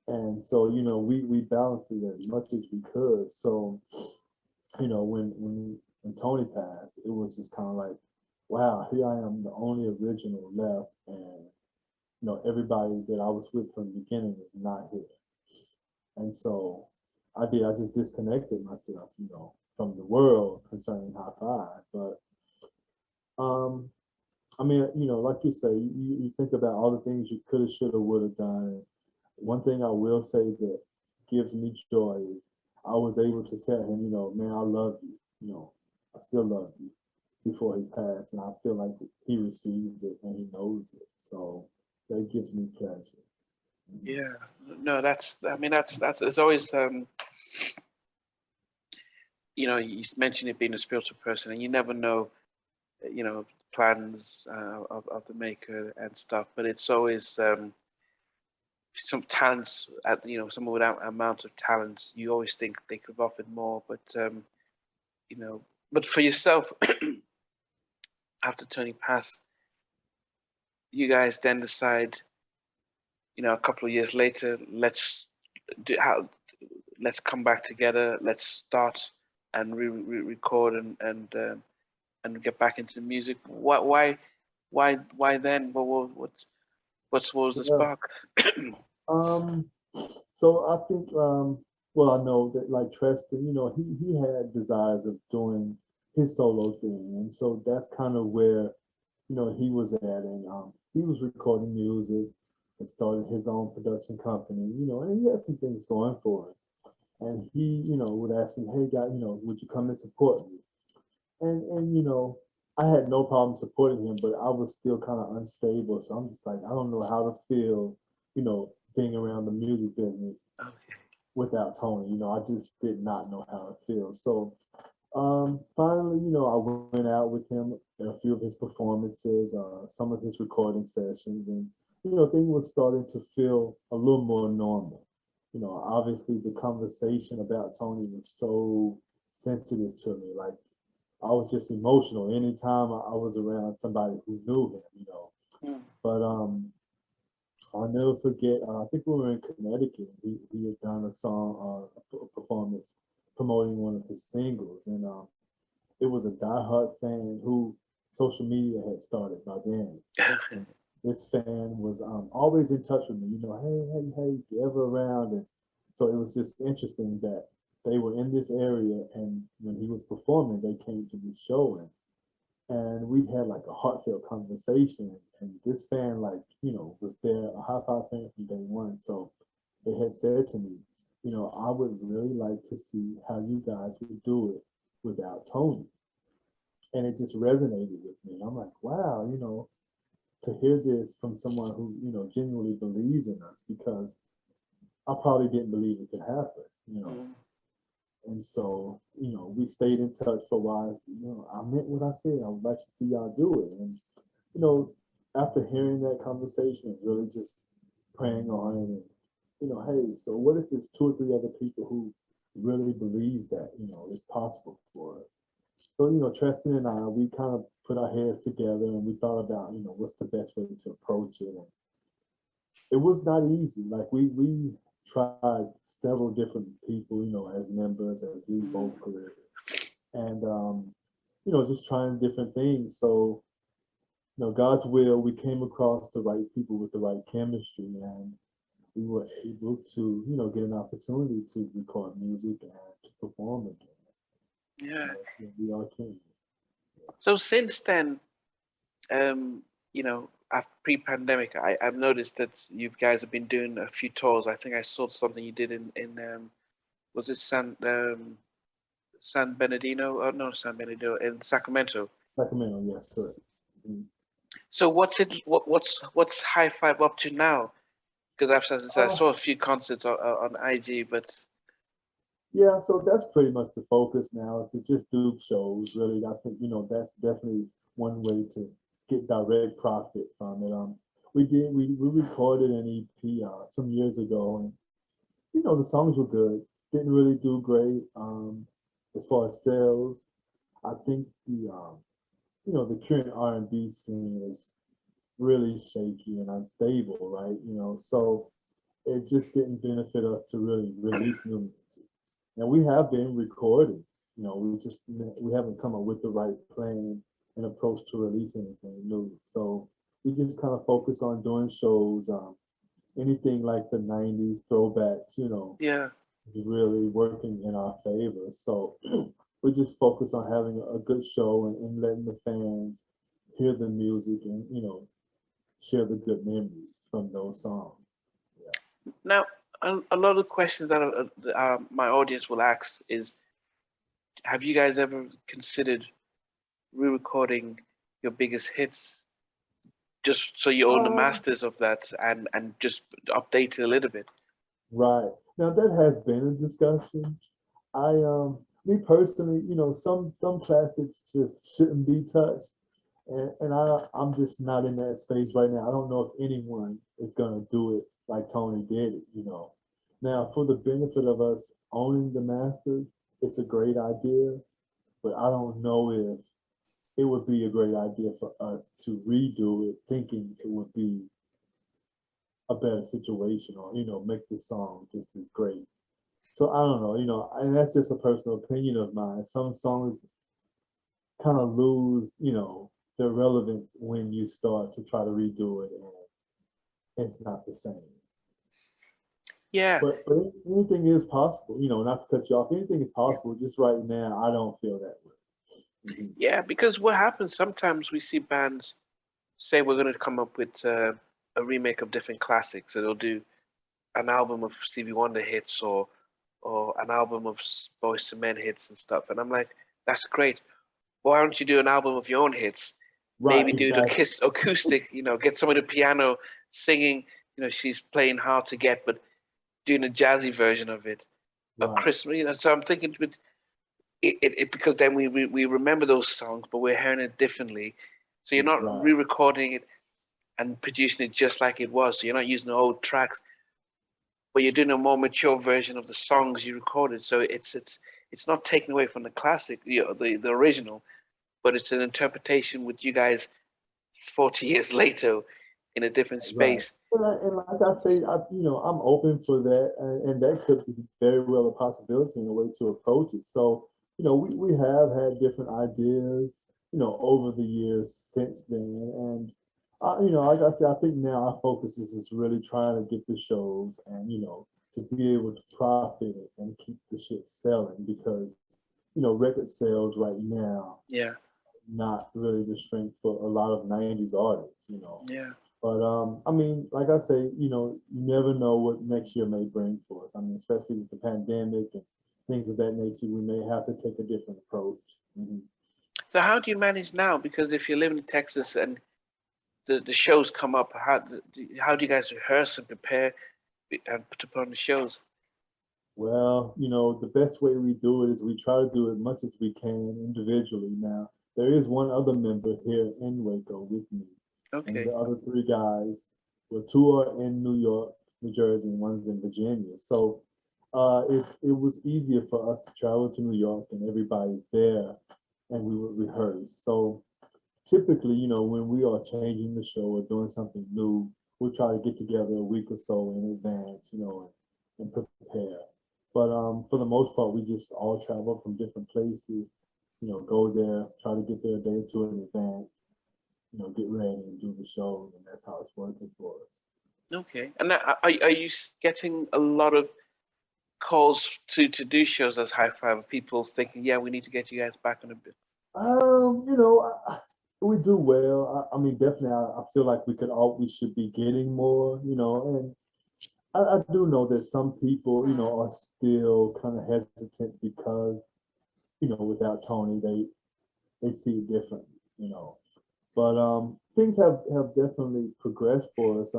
And so, we balanced it as much as we could. So, when Tony passed, it was just kind of like, wow, here I am, the only original left, and everybody that I was with from the beginning is not here. And so I just disconnected myself, from the world concerning high five. But I mean, like you say, you think about all the things you could have, should have, would have done. One thing I will say that gives me joy is I was able to tell him, man, I love you. I still love you before he passed, and I feel like he received it and he knows it. So that gives me pleasure. Yeah, no, that's it's always you mentioned it being a spiritual person, and you never know, plans of the maker and stuff, but it's always some talents at someone without amount of talents, you always think they could have offered more, but but for yourself, after Tony passed, you guys then decide, a couple of years later, let's come back together, let's start and record and get back into music. Why then? What was the spark? So I think, well, I know that like Tristan, he had desires of doing his solo thing, and so that's kind of where he was at, and he was recording music and started his own production company, and he had some things going for it. And he, would ask me, hey, guy, would you come and support me? And I had no problem supporting him, but I was still kind of unstable. So I'm just like, I don't know how to feel, being around the music business without Tony. I just did not know how to feel. So finally, I went out with him at a few of his performances, some of his recording sessions, and things was starting to feel a little more normal. Obviously the conversation about Tony was so sensitive to me. Like, I was just emotional anytime I was around somebody who knew him. But I'll never forget. I think we were in Connecticut. He had done a song, a performance promoting one of his singles, and it was a diehard fan who social media had started by then. And this fan was always in touch with me. Hey, if you're ever around, and so it was just interesting that they were in this area, and when he was performing, they came to this show, and we had like a heartfelt conversation. And this fan, like, was there, a high five fan from day one. So they had said to me, I would really like to see how you guys would do it without Tony. And it just resonated with me. I'm like, wow, to hear this from someone who, genuinely believes in us, because I probably didn't believe it could happen. Mm. And so, we stayed in touch for a while. I meant what I said. I would like to see y'all do it. And, you know, after hearing that conversation, really just praying on it, and, hey, so what if there's two or three other people who really believes that, it's possible for us? So, Tristan and I, we kind of put our heads together and we thought about, what's the best way to approach it. And it was not easy. Like we tried several different people, as members, as lead vocalists, and just trying different things. So, God's will, we came across the right people with the right chemistry, and we were able to, get an opportunity to record music and to perform again. Yeah. We are king. So since then, after pre-pandemic, I've noticed that you guys have been doing a few tours. I think I saw something you did in was it San Bernardino? Oh no, San Bernardino in Sacramento. Sacramento, yes, correct. Mhm. So what's High Five up to now? Because as I said, I saw a few concerts on IG, but Yeah, so that's pretty much the focus now, is to just do shows. Really, I think that's definitely one way to get direct profit from it. We recorded an EP some years ago, and the songs were good. Didn't really do great as far as sales. I think the current R&B scene is really shaky and unstable, right? So it just didn't benefit us to really release new music. And we have been recording. We haven't come up with the right plan and approach to release anything new. So we just kind of focus on doing shows. Anything like the '90s throwbacks, yeah, is really working in our favor. So we just focus on having a good show, and letting the fans hear the music, and share the good memories from those songs. Yeah. now a lot of questions that my audience will ask is, have you guys ever considered re-recording your biggest hits just so you own the Um, masters of that and just update it a little bit? right. Now that has been a discussion. Me personally, some classics just shouldn't be touched. And I'm just not in that space right now. I don't know if anyone is gonna do it like Tony did it. Now, for the benefit of us owning the masters, it's a great idea, but I don't know if it would be a great idea for us to redo it, thinking it would be a better situation, or make the song just as great. So I don't know, and that's just a personal opinion of mine. Some songs kind of lose, their relevance when you start to try to redo it, and it's not the same. Yeah, But anything is possible, not to cut you off. Anything is possible. Just right now, I don't feel that way. yeah, because what happens sometimes we see bands say we're going to come up with a remake of different classics. So they'll do an album of Stevie Wonder hits, or an album of Boyz II Men hits and stuff. And I'm like, that's great. Why don't you do an album of your own hits? Right, Maybe do it exactly. acoustic, get someone at piano singing, she's playing Hard to Get, but doing a jazzy version of it. Or Right, Christmas, so I'm thinking with it because then we remember those songs, but we're hearing it differently. So you're not right, re-recording it and producing it just like it was. So you're not using the old tracks, but you're doing a more mature version of the songs you recorded. So it's not taken away from the classic, the original, but it's an interpretation with you guys 40 years later in a different right. space. And like I say, I'm open for that, and that could be very well a possibility in a way to approach it. So, we have had different ideas, over the years since then, and like I said, I think now our focus is just really trying to get the shows, and to be able to profit it and keep the shit selling, because record sales right now Yeah. not really the strength for a lot of 90s artists, you know. Yeah. But I mean, like I say, you know, you never know what next year may bring for us. I mean, especially with the pandemic and things of that nature, we may have to take a different approach. So how do you manage now? Because if you live in Texas and the shows come up, how do you guys rehearse and prepare and to put on the shows? Well, you know, the best way we do it is we try to do as much as we can individually. Now, there is one other member here in Waco with me, and Okay. the other three guys, well, two are in New York, New Jersey, and one's in Virginia. So it was easier for us to travel to New York and everybody's there, and we would rehearse. So typically, you know, when we are changing the show or doing something new, we'll try to get together a week or so in advance, you know, and prepare. But for the most part, we just all travel from different places, you know, go there, try to get there a day or two in advance, you know, get ready and do the show, and that's how it's working for us. Okay. And are you getting a lot of calls to do shows as High Five? People thinking, yeah, we need to get you guys back on a bit. You know, we do well. I mean, definitely, I feel like we should be getting more, you know, and I do know that some people, you know, are still kind of hesitant because, you know, without Tony, they see it differently, you know. But things have definitely progressed for us.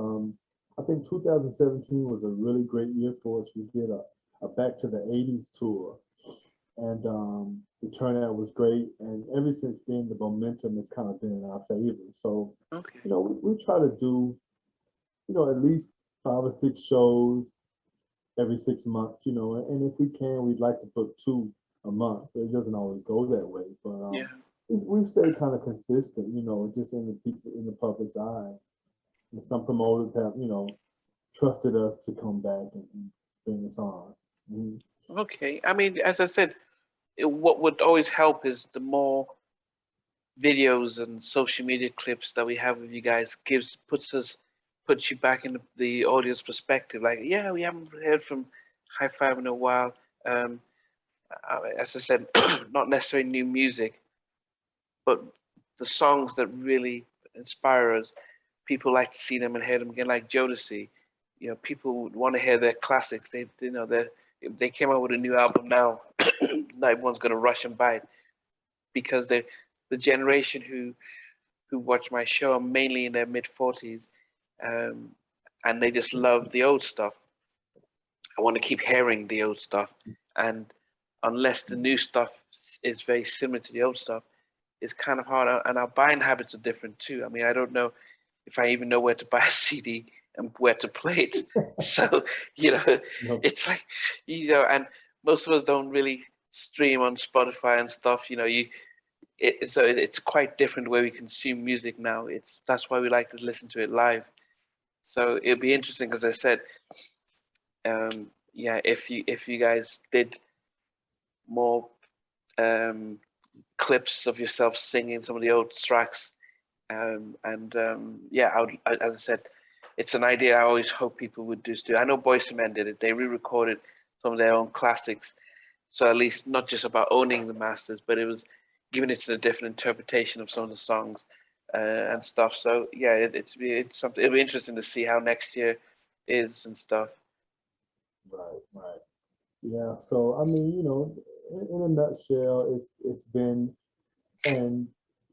I think 2017 was a really great year for us. We did a Back to the 80s tour, and the turnout was great. And ever since then, the momentum has kind of been in our favor. So, Okay. you know, we try to do, you know, at least 5 or 6 shows every 6 months, you know, and if we can, we'd like to book two a month. It doesn't always go that way, but Yeah. we stay kind of consistent, you know, just in the people in the public's eye. And some promoters have, you know, trusted us to come back and bring us on. Mhm. Okay. I mean, as I said, what would always help is the more videos and social media clips that we have of you guys puts you back in the audience perspective. Like, yeah, we haven't heard from High Five in a while. Um, as I said, not necessarily new music, but the songs that really inspire us. People like to see them and hear them again, like Jodeci. You know, people would want to hear their classics. They, you know, they if they came out with a new album now, not everyone's going to rush and buy it because the generation who watch my show are mainly in their mid 40s, um, and they just love the old stuff. I want to keep hearing the old stuff, and unless the new stuff is very similar to the old stuff, it's kind of hard. And our buying habits are different too. I mean, I don't know if I even know where to buy a CD and where to play it. So, you know, No, it's like, you know, and most of us don't really stream on Spotify and stuff. You know, so it's quite different the way we consume music now. That's why we like to listen to it live. So it'll be interesting, as I said, yeah, if you guys did more um, clips of yourself singing some of the old tracks, and yeah, as I said, it's an idea I always hope people would do. I know Boyz II Men did it. They re-recorded some of their own classics. So at least not just about owning the masters, but it was giving it a different interpretation of some of the songs and stuff. So yeah, it's something. It'll be interesting to see how next year is and stuff. right, right. Yeah. So I mean, you know, in a nutshell, it's been an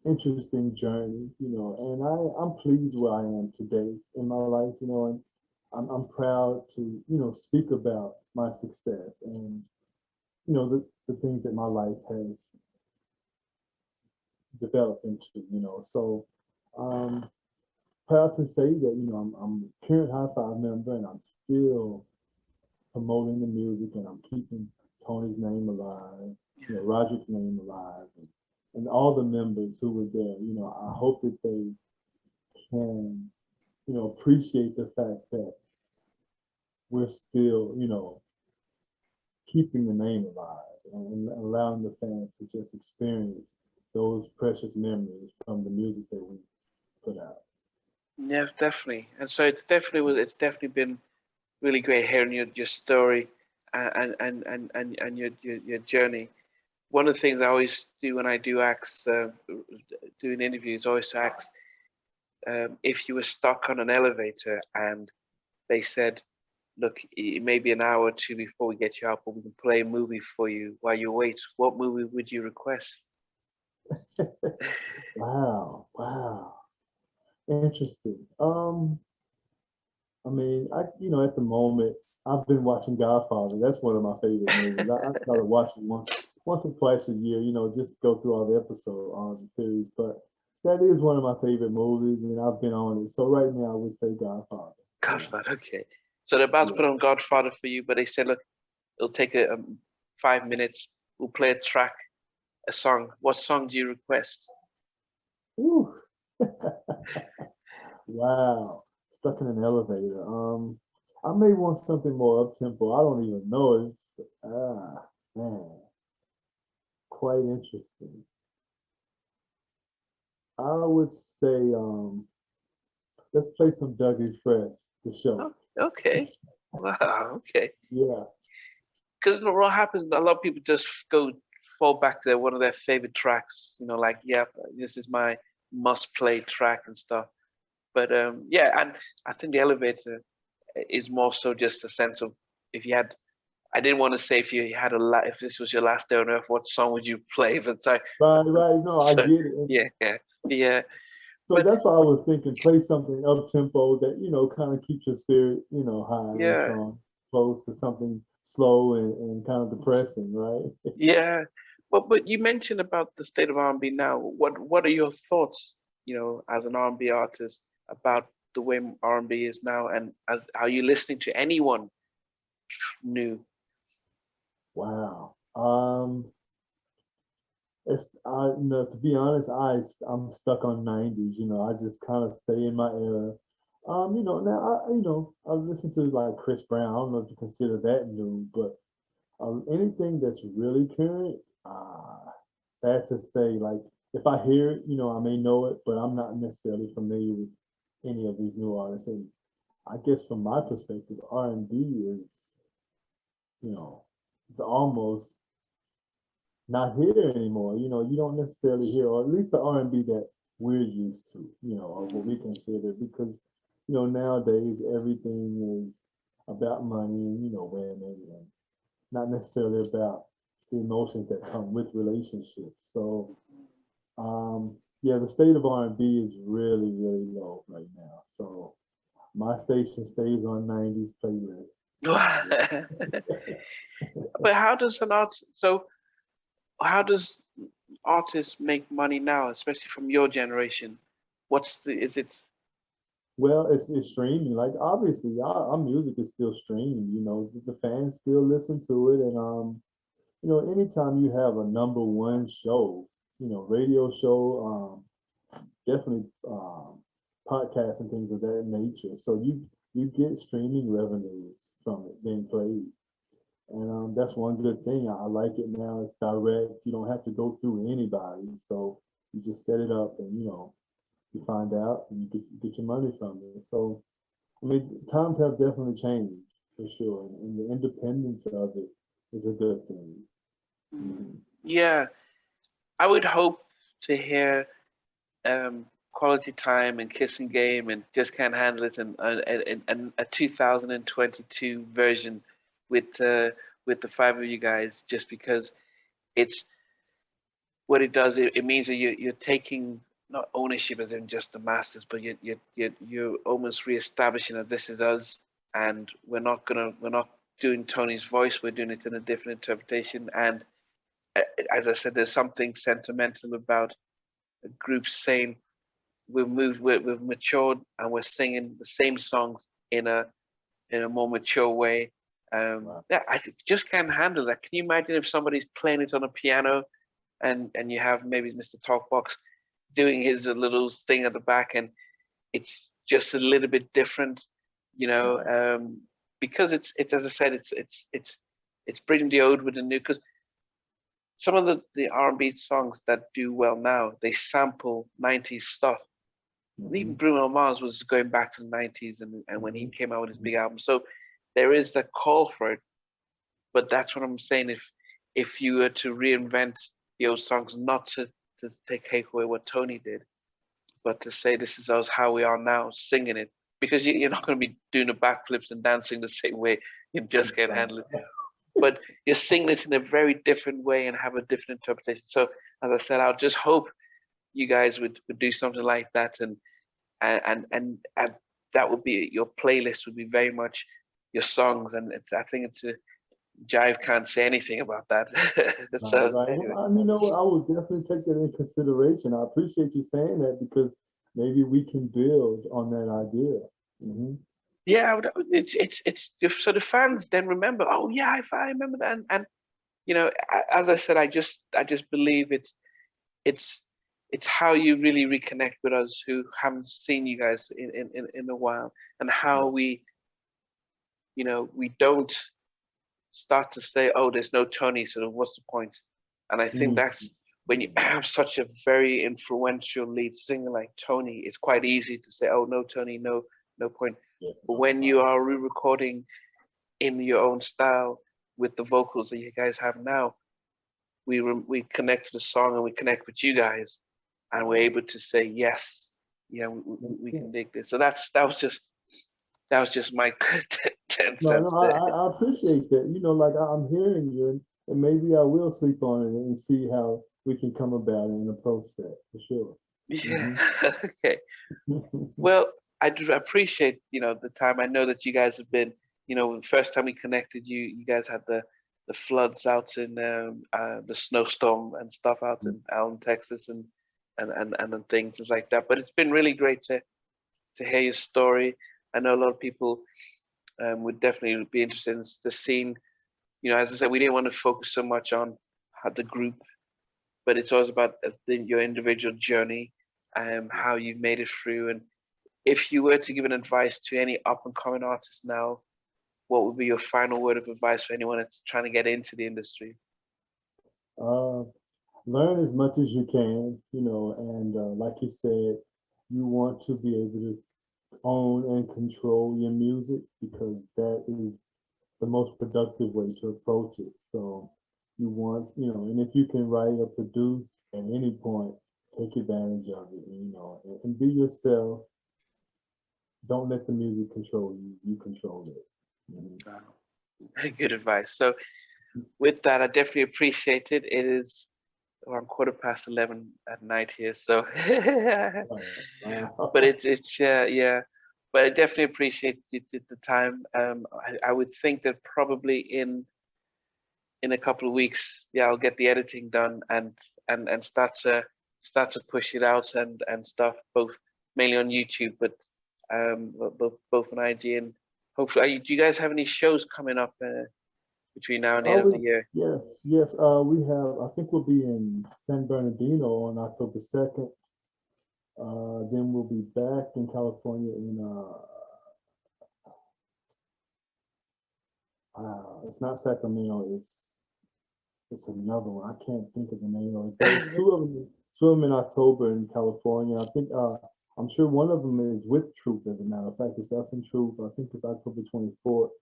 interesting journey, you know, and I'm pleased where I am today in my life, you know, and I'm proud to, you know, speak about my success and, you know, the things that my life has developed into, you know. So proud to say that, you know, I'm a current High Five member and I'm still promoting the music and I'm keeping Tony's name alive, you know, Roderick's name alive, and all the members who were there. You know, I hope that they can, you know, appreciate the fact that we're still, you know, keeping the name alive and allowing the fans to just experience those precious memories from the music that we put out. Yeah, definitely. And so it's definitely been really great hearing your story and your journey. one of the things I always do when I do acts, doing interviews, I always ask if you were stuck on an elevator and they said, look, it may be an hour or two before we get you up, but we can play a movie for you while you wait. What movie would you request? Wow, wow, interesting. I mean, at the moment, I've been watching Godfather. That's one of my favorite movies. I started watching once or twice a year, just go through all the episode on the series. But that is one of my favorite movies, and I've been on it. So right now, I would say Godfather. Godfather, okay. So they're about to put Yeah. on Godfather for you, but they said, look, it'll take 5 minutes. We'll play a track, a song. What song do you request? Ooh. Wow. Stuck in an elevator. I may want something more up tempo. I don't even know. Man, quite interesting. I would say let's play some Dougie Fresh, the show. Oh, okay. Wow, okay. Yeah. Because what happens, a lot of people just fall back to one of their favorite tracks, like, yep, this is my must play track and stuff. But yeah, and I think the elevator is more so just a sense of if you had, I didn't want to say if you had if this was your last day on earth, what song would you play? But Right, right. No, I so, get it. yeah. So But that's why I was thinking play something up tempo that, kind of keeps your spirit, high and yeah, strong, close to something slow and kind of depressing, right? yeah. But you mentioned about the state of R&B now. What are your thoughts, as an R&B artist about the way R&B is now, and as are you listening to anyone new? Wow. To be honest, I'm stuck on '90s. I just kind of stay in my era. Now I listen to like Chris Brown. I don't know if you consider that new, but anything that's really current, sad to say. Like if I hear it, I may know it, but I'm not necessarily familiar with any of these new artists. And I guess from my perspective, R&B is, it's almost not here anymore. You don't necessarily hear, or at least the R&B that we're used to, or what we consider, because nowadays everything is about money and women, and not necessarily about the emotions that come with relationships. So, yeah, the state of R&B is really, really low right now. So my station stays on '90s playlist. But how does artists make money now, especially from your generation? Is it? Well, it's streaming. Like obviously, our music is still streamed. The fans still listen to it, and anytime you have a number one show, radio show, definitely podcasts and things of that nature. So you get streaming revenues from it being played, and that's one good thing. I like it now. It's direct. You don't have to go through anybody. So you just set it up, and you find out, and you get your money from it. So I mean, times have definitely changed for sure, and the independence of it is a good thing. Mm-hmm. Yeah, I would hope to hear Quality Time and Kissing Game and Just Can't Handle It and a 2022 version with the five of you guys, just because it's what it does. It means that you're taking not ownership as in just the masters, but you're almost reestablishing that this is us, and we're not doing Tony's voice. We're doing it in a different interpretation. And as I said, there's something sentimental about a group saying we've matured, and we're singing the same songs in a more mature way. Wow. Yeah, I just can't handle that. Can you imagine if somebody's playing it on a piano, and you have maybe Mr. Talkbox doing his little thing at the back, and it's just a little bit different, because it's as I said, it's bringing the old with the new. Because some of the R&B songs that do well now, they sample '90s stuff. And even Mm-hmm. Bruno Mars was going back to the '90s, and when he Mm-hmm. came out with his big album, so there is that call for it. But that's what I'm saying. if you were to reinvent the old songs, not to take away what Tony did, but to say this is us how we are now singing it, because you're not going to be doing the backflips and dancing the same way you just can't handle it, but you're singing it in a very different way and have a different interpretation. So as I said, I'll just hope you guys would do something like that, and that would be your playlist would be very much your songs, and I think it's a Jive can't say anything about that. So Right. anyway. Well, I would definitely take that into consideration. I appreciate you saying that because maybe we can build on that idea. Mm-hmm. Yeah, it's so the fans then remember. Oh yeah, I remember that, and you know, as I said, I just believe it's it's how you really reconnect with us who haven't seen you guys in a while, and how we, you know, we don't start to say, oh, there's no Tony, so what's the point? And I think that's when you have such a very influential lead singer like Tony, it's quite easy to say, oh, no Tony, no point. Yeah. But when you are re-recording in your own style with the vocals that you guys have now, we connect to the song and we connect with you guys, and we're able to say yes, yeah, we can dig this. So that was just my 10 No, cents no, there. I appreciate that. You know, like I'm hearing you, and maybe I will sleep on it and see how we can come about and approach that for sure. Yeah. Okay. Well, I do appreciate, you know, the time. I know that you guys have been, you know, the first time we connected, you guys had the floods out in the snowstorm and stuff out in Allen, Texas, and things like that. But it's been really great to hear your story. I know a lot of people would definitely be interested in the scene. You know, as I said, we didn't want to focus so much on the group, but it's always about your individual journey, how you've made it through. And if you were to give an advice to any up and coming artist now, what would be your final word of advice for anyone that's trying to get into the industry? Learn as much as you can, you know, and like you said, you want to be able to own and control your music because that is the most productive way to approach it. So you want, you know, and if you can write or produce at any point, take advantage of it, you know, and be yourself. Don't let the music control you. You control it. Very good advice. So with that, I definitely appreciate it. It is around 11:15 at night here, so but it's yeah. But I definitely appreciate the time. I would think that probably in a couple of weeks, yeah, I'll get the editing done and start to push it out and stuff, both mainly on YouTube, but both on IG, and hopefully. Do you guys have any shows coming up between now and the end of the year? Yes, yes. We have. I think we'll be in San Bernardino on October 2nd. Then we'll be back in California in it's not Sacramento. It's another one. I can't think of the name of it. There's two of them in October in California. I think I'm sure one of them is with Troop. As a matter of fact, it's us and Troop. I think it's October 24th.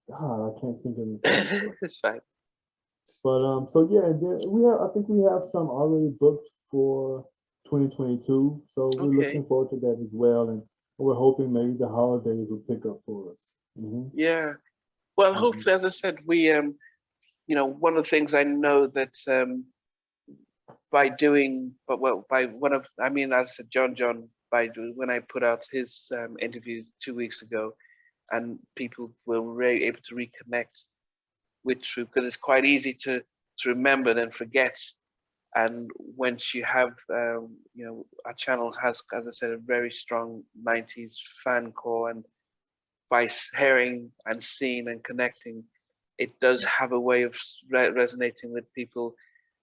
God, I can't think of it. It's fine. But so yeah, and then I think we have some already booked for 2022. So we're looking forward to that as well, and we're hoping maybe the holidays will pick up for us. Yeah. Well, hopefully, as I said, we you know, one of the things I know that by doing, but well, by one of, I mean, as I said, John, when I put out his interview 2 weeks ago, and people were really able to reconnect with Troop, because it's quite easy to remember and forget. And once you have, you know, our channel has, as I said, a very strong 90s fan core, and by hearing and seeing and connecting, it does have a way of resonating with people,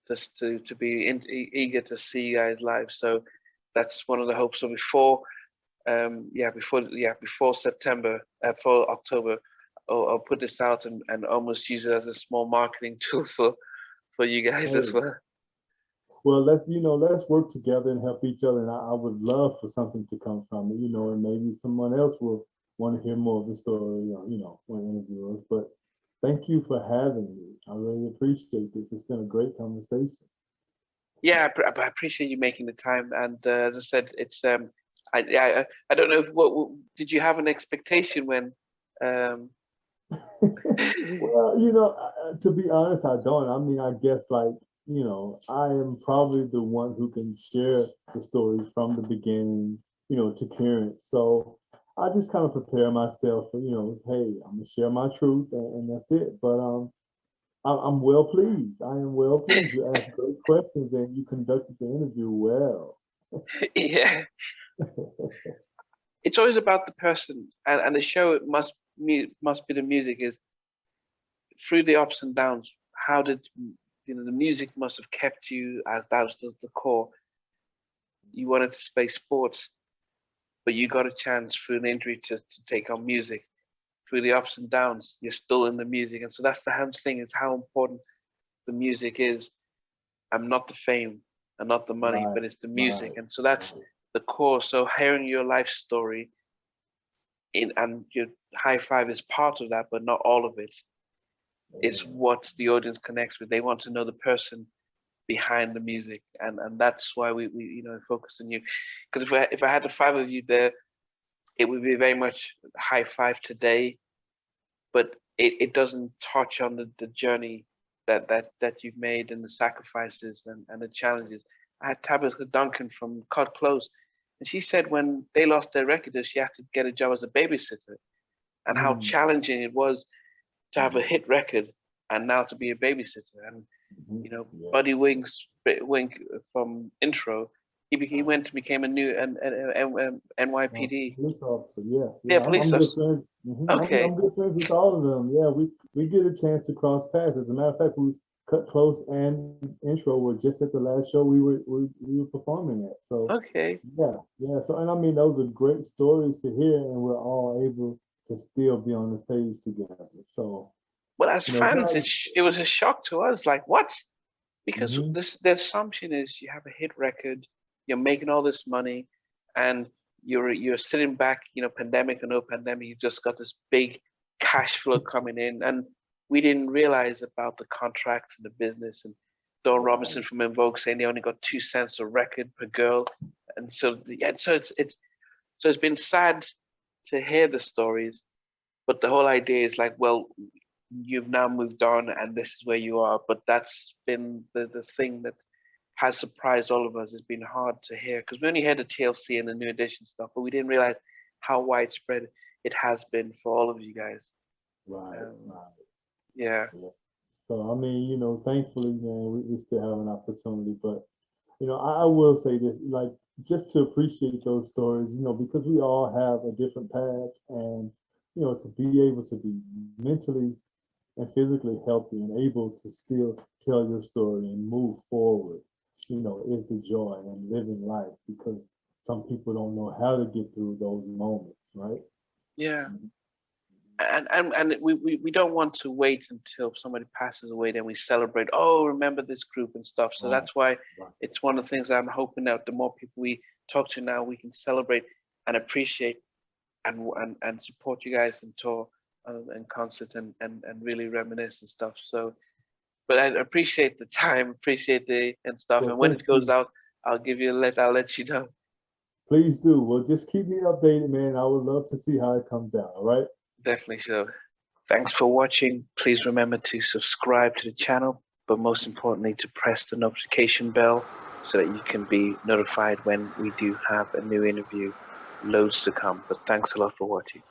just to be eager to see you guys live. So that's one of the hopes. So before September, for October, I'll put this out and almost use it as a small marketing tool for you guys as well. Well, let's work together and help each other. And I would love for something to come from it, you know, and maybe someone else will want to hear more of the story, you know, want to interview us. But thank you for having me. I really appreciate this. It's been a great conversation. Yeah, I appreciate you making the time. And as I said, it's I don't know if, what did you have an expectation when um Well, to be honest, I don't. I mean, I guess like, I am probably the one who can share the stories from the beginning, to current. So I just kind of prepare myself for, hey, I'm gonna share my truth and that's it. But I'm well pleased. I am well pleased. You asked great questions and you conducted the interview well. yeah, it's always about the person, and the show must be the music is through the ups and downs. How did the music must have kept you, as that was the core. You wanted to play sports, but you got a chance through an injury to take on music. Through the ups and downs, you're still in the music. And so that's the thing, is how important the music is. I'm not the fame and not the money, Right, but it's the music. right, And so that's right. the core. So hearing your life story and your high five is part of that, but not all of it. Is Yeah. what the audience connects with. They want to know the person behind the music, and that's why we focused on you. Because if I had the five of you there, it would be very much high five today, but it doesn't touch on the journey that you've made and the sacrifices and the challenges. I had Tabitha Duncan from Cut Close, and she said when they lost their record, she had to get a job as a babysitter, and how Mm, challenging it was to have a mm, hit record and now to be a babysitter. And yeah. Buddy Wink from Intro, he went and became a new NYPD. Police officer, yeah, Yeah, yeah. police I'm good officer. friends. Okay, I'm good friends with all of them. Yeah, we get a chance to cross paths. As a matter of fact, we cut close and intro were just at the last show we were performing at. So okay. yeah, yeah. So and I mean those are great stories to hear, and we're all able to still be on the stage together. So Well, as fans, God. it was a shock to us. Like, what? Because Hmm. the assumption is you have a hit record, you're making all this money, and you're sitting back. Pandemic or no pandemic, you just got this big cash flow coming in, and we didn't realize about the contracts and the business. And Don Right. Robinson from Invoke saying they only got 2 cents a record per girl, and so yeah, so it's been sad to hear the stories, but the whole idea is like, well, you've now moved on and this is where you are. But that's been the thing that has surprised all of us. It's been hard to hear because we only heard the TLC and the New Edition stuff, but we didn't realize how widespread it has been for all of you guys. Right. Um, Right. yeah, Yeah. So I mean, thankfully, man, we still have an opportunity. But I will say this, like, just to appreciate those stories, because we all have a different path, and to be able to be mentally and physically healthy and able to still tell your story and move forward, is the joy and living life, because some people don't know how to get through those moments, right? yeah. And we don't want to wait until somebody passes away, then we celebrate, oh, remember this group and stuff. So Right, that's why right. it's one of the things I'm hoping that the more people we talk to now, we can celebrate and appreciate and support you guys in tour and concert and really reminisce and stuff. So, but I appreciate the time, appreciate the and stuff. Well, And when thank it goes you. out, I'll let you know. Please do. Well, just keep me updated, man. I would love to see how it comes out. All right. Definitely so. Thanks for watching. Please remember to subscribe to the channel, but most importantly, to press the notification bell so that you can be notified when we do have a new interview. Loads to come. But thanks a lot for watching.